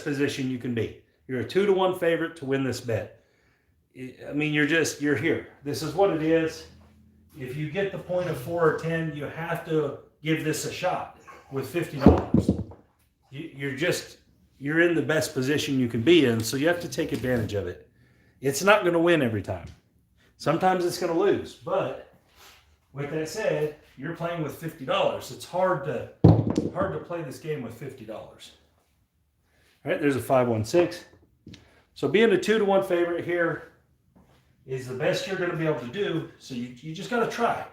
position you can be. You're a 2-to-1 favorite to win this bet. I mean, you're here. This is what it is. If you get the point of 4 or 10, you have to give this a shot with $50. You're in the best position you can be in, so you have to take advantage of it. It's not going to win every time. Sometimes it's going to lose, but with that said, you're playing with $50. It's hard to play this game with $50. All right, there's a 5-1-6. So being a 2-to-1 favorite here is the best you're going to be able to do, so you just got to try.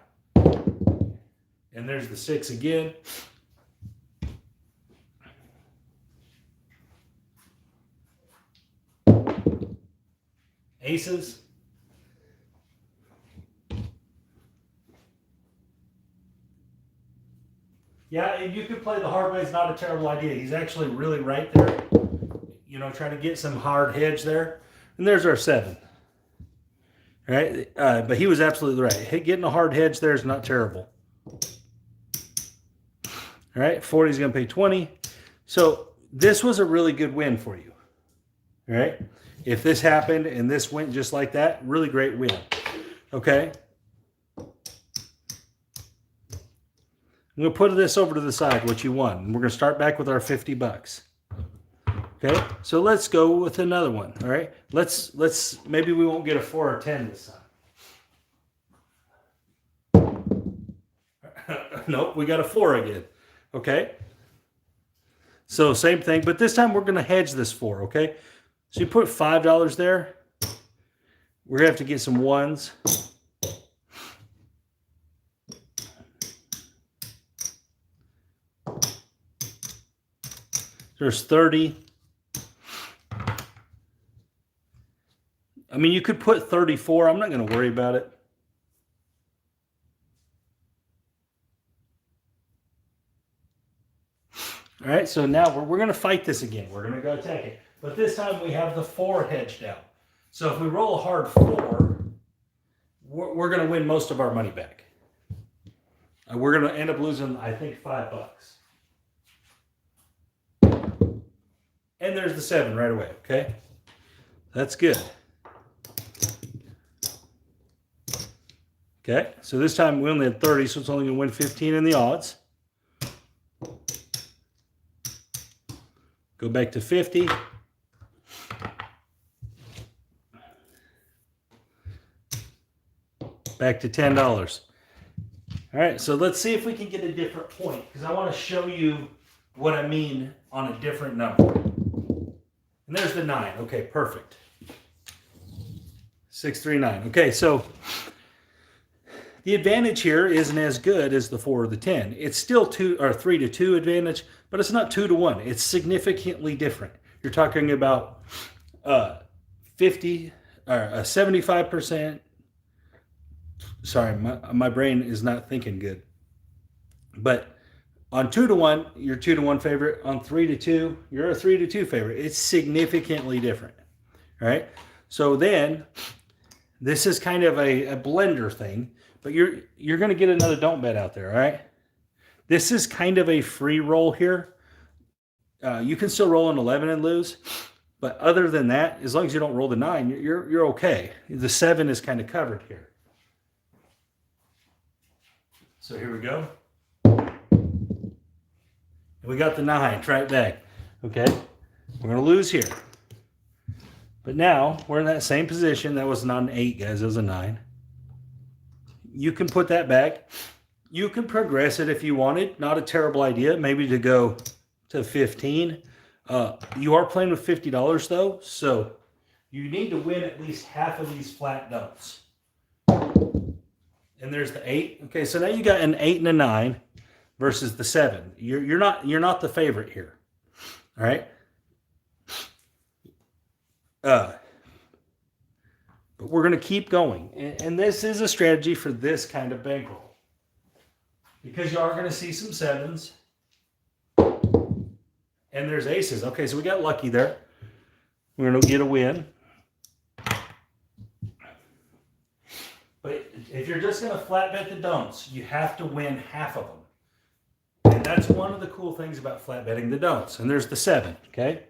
And there's the 6 again. Aces. Yeah, and you could play the hard way. It's not a terrible idea. He's actually really right there. You know, trying to get some hard hedge there. And there's our 7. All right, but he was absolutely right. Getting a hard hedge there is not terrible. All right, 40 is going to pay 20. So this was a really good win for you. All right. If this happened and this went just like that, really great win. Okay. I'm going to put this over to the side, what you won. And we're going to start back with our $50. Okay. So let's go with another one. All right. Maybe we won't get a 4 or 10 this time. Nope. We got a 4 again. Okay. So same thing, but this time we're going to hedge this 4. Okay. So you put $5 there. We're going to have to get some 1s. There's 30. I mean, you could put 34. I'm not going to worry about it. All right, so now we're going to fight this again. We're going to go attack it. But this time we have the 4 hedged out. So if we roll a hard 4, we're going to win most of our money back. We're going to end up losing, I think, $5. And there's the 7 right away, okay? That's good. Okay, so this time we only had 30, so it's only going to win 15 in the odds. Go back to 50. Back to $10. All right, so let's see if we can get a different point, because I want to show you what I mean on a different number. And there's the 9. Okay, perfect. 639. Okay, so the advantage here isn't as good as the 4 or the 10. It's still 3-to-2 advantage, but it's not 2-to-1. It's significantly different. You're talking about 75%. Sorry, my brain is not thinking good. But on 2-to-1, you're 2-to-1 favorite. On 3-to-2, you're a 3-to-2 favorite. It's significantly different. All right. So then this is kind of a blender thing, but you're going to get another don't bet out there, all right? This is kind of a free roll here. You can still roll an 11 and lose, but other than that, as long as you don't roll the 9, you're okay. The 7 is kind of covered here. So here we go. We got the 9 right back. Okay, we're going to lose here. But now we're in that same position. That was not an 8, guys. It was a 9. You can put that back. You can progress it if you wanted. Not a terrible idea. Maybe to go to 15. You are playing with $50 though, so you need to win at least half of these flat don'ts. And there's the 8. Okay, so now you got an 8 and a 9 versus the 7. You're not the favorite here. All right. But we're going to keep going, and this is a strategy for this kind of bankroll because you are going to see some 7s. And there's aces. Okay, so we got lucky there. We're going to get a win. But if you're just going to flat bet the don'ts, you have to win half of them. And that's one of the cool things about flat betting the don'ts. And there's the 7, okay?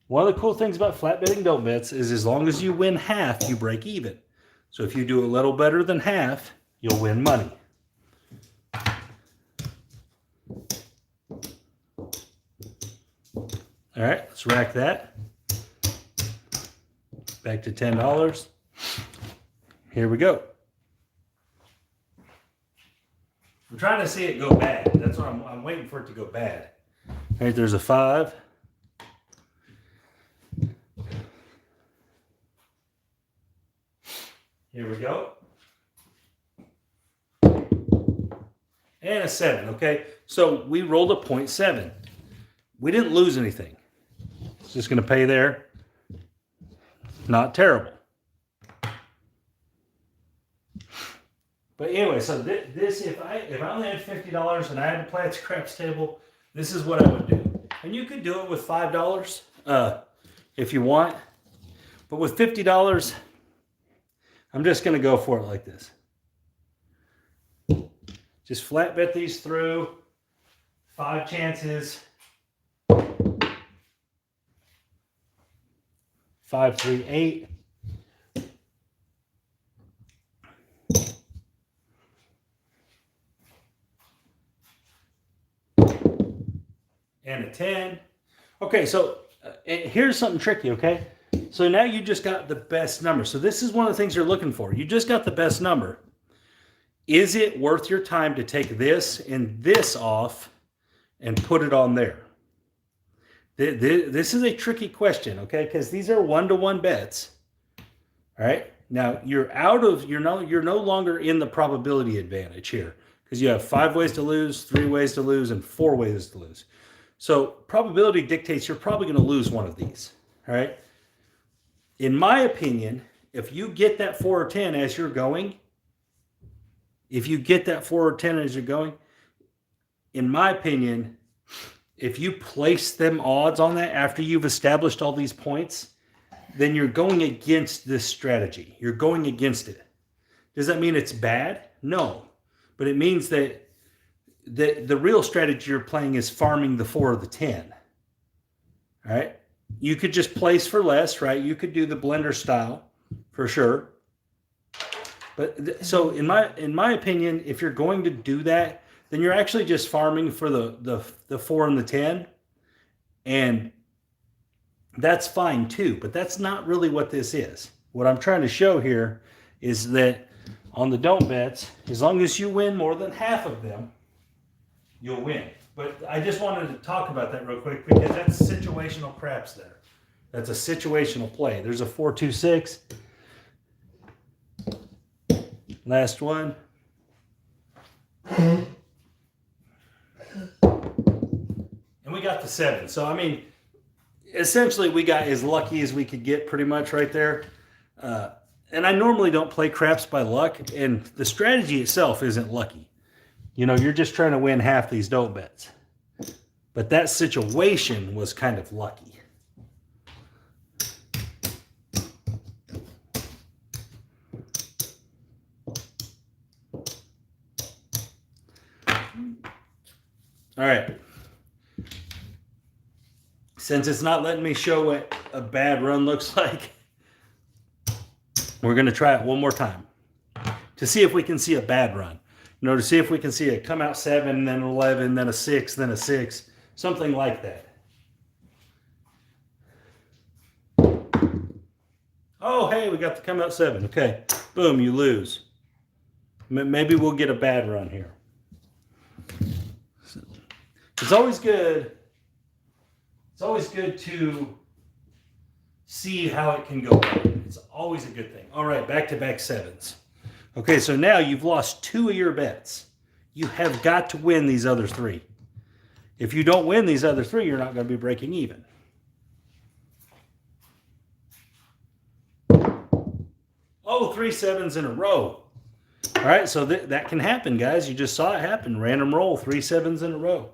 One of the cool things about flat betting don't bets is as long as you win half, you break even. So if you do a little better than half, you'll win money. All right, let's rack that. Back to $10. Here we go. I'm trying to see it go bad. That's what I'm waiting for it to go bad. All right, there's a 5. Here we go. And a 7, okay? So we rolled a 0.7. We didn't lose anything. It's just going to pay there. Not terrible. But anyway, so this if I only had $50 and I had to play at the craps table, this is what I would do. And you could do it with $5 if you want. But with $50, I'm just going to go for it like this. Just flat bet these through. 5 chances. 5, 3, 8. And a 10. Okay, so here's something tricky, okay? So now you just got the best number. So this is one of the things you're looking for. You just got the best number. Is it worth your time to take this and this off and put it on there? This is a tricky question, okay? Because these are 1-to-1 bets. All right. Now you're no longer in the probability advantage here because you have 5 ways to lose, 3 ways to lose, and 4 ways to lose. So probability dictates you're probably going to lose one of these. All right. In my opinion, if you get that 4 or 10 as you're going, in my opinion, if you place them odds on that after you've established all these points, then you're going against this strategy. You're going against it. Does that mean it's bad? No. But it means that the real strategy you're playing is farming the 4 or the 10. All right? You could just place for less, right? You could do the blender style for sure. But so in my opinion, if you're going to do that, then you're actually just farming for the 4 and the 10. And that's fine too, but that's not really what this is. What I'm trying to show here is that on the don't bets, as long as you win more than half of them, you'll win. But I just wanted to talk about that real quick because that's situational craps there. That's a situational play. There's a 4-2-6. Last one. And we got the 7. So, I mean, essentially we got as lucky as we could get pretty much right there. And I normally don't play craps by luck, and the strategy itself isn't lucky. You know, you're just trying to win half these don't bets. But that situation was kind of lucky. All right. Since it's not letting me show what a bad run looks like, we're going to try it one more time to see if we can see a bad run. You know, to see if we can see it come out 7, then 11, then a 6, then a 6, something like that. Oh, hey, we got to come out 7. Okay, boom, you lose. Maybe we'll get a bad run here. It's always good. It's always good to see how it can go bad. It's always a good thing. All right, back-to-back 7s. Okay, so now you've lost 2 of your bets. You have got to win these other 3. If you don't win these other 3, you're not going to be breaking even. Oh, 3 7s in a row. All right, so that can happen, guys. You just saw it happen. Random roll, 3 7s in a row.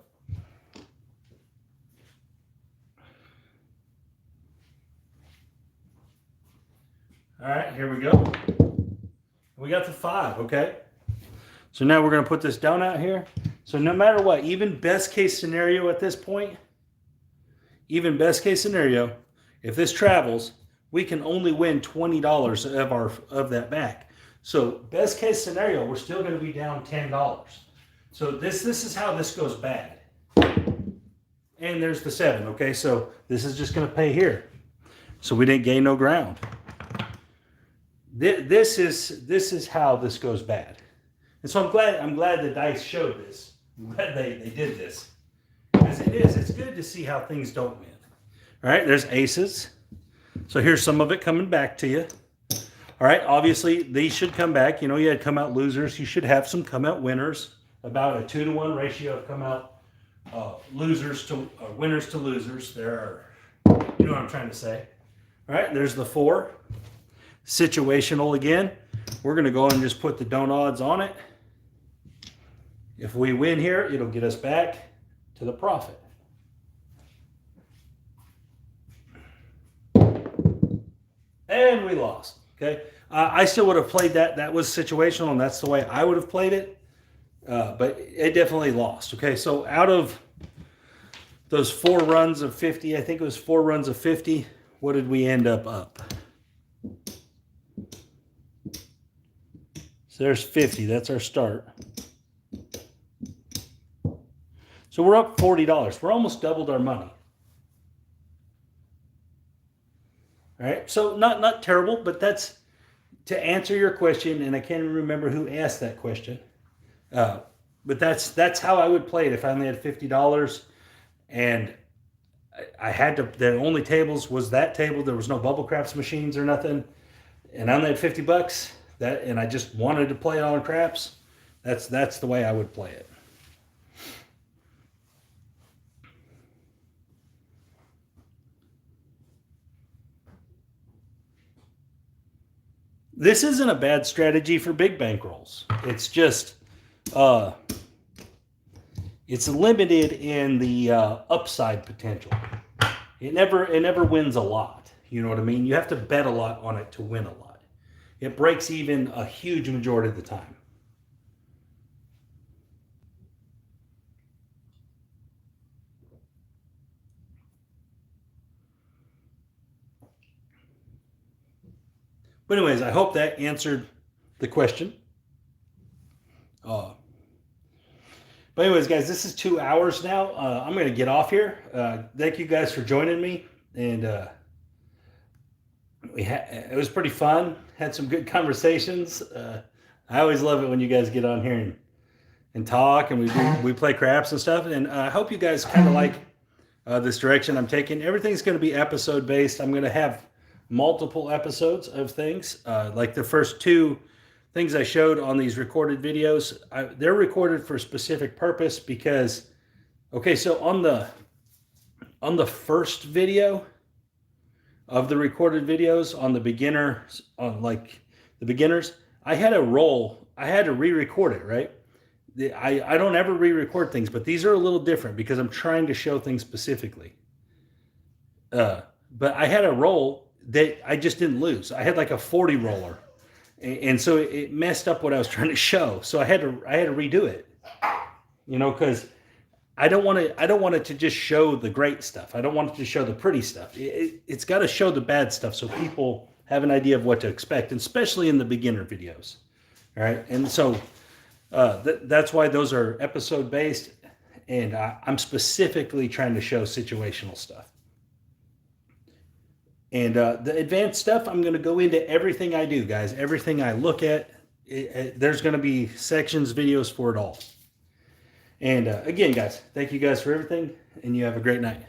All right, here we go. We got the 5, okay? So now we're going to put this down out here. So no matter what, even best case scenario at this point, even best case scenario, if this travels, we can only win $20 of that back. So best case scenario, we're still going to be down $10. So this is how this goes bad. And there's the 7, okay? So this is just going to pay here. So we didn't gain no ground. This is how this goes bad. And so I'm glad the dice showed this. I'm glad they did this. Because it's good to see how things don't win. All right, there's aces. So here's some of it coming back to you. All right, obviously these should come back. You know, you had come out losers. You should have some come out winners. About a 2-to-1 ratio of come out winners to losers. There are, you know what I'm trying to say. All right, there's the 4. Situational again. We're going to go and just put the don't odds on it. If we win here, it'll get us back to the profit. And we lost. Okay. I still would have played that. That was situational, and that's the way I would have played it. But it definitely lost. Okay. So out of those 4 runs of 50, I think it was 4 runs of 50, what did we end up? So there's 50. That's our start. So we're up $40. We're almost doubled our money. All right. So not terrible, but that's to answer your question. And I can't even remember who asked that question. But that's how I would play it if I only had $50 and I had to. The only tables was that table. There was no bubble craps machines or nothing, and I only had $50. And I just wanted to play it on craps. That's the way I would play it. This isn't a bad strategy for big bankrolls. It's just it's limited in the upside potential. It never wins a lot. You know what I mean? You have to bet a lot on it to win a lot. It breaks even a huge majority of the time. But anyways, I hope that answered the question. But anyways, guys, this is 2 hours now. I'm going to get off here. Thank you guys for joining me. And it was pretty fun. Had some good conversations. I always love it when you guys get on here and talk, and we play craps and stuff. And I hope you guys kind of like this direction I'm taking. Everything's going to be episode based. I'm going to have multiple episodes of things. Like the first 2 things I showed on these recorded videos, they're recorded for a specific purpose because, okay, so on the first video of the recorded videos on the beginners, I had a roll. I had to re-record it, right? I don't ever re-record things, but these are a little different because I'm trying to show things specifically. But I had a roll that I just didn't lose. I had like a 40 roller, and so it messed up what I was trying to show. So I had to redo it, you know, because I don't want it to just show the great stuff. I don't want it to show the pretty stuff. It's got to show the bad stuff so people have an idea of what to expect, and especially in the beginner videos. All right, and so that's why those are episode based, and I'm specifically trying to show situational stuff. And the advanced stuff, I'm going to go into everything I do, guys. Everything I look at, there's going to be sections, videos for it all. And again, guys, thank you guys for everything, and you have a great night.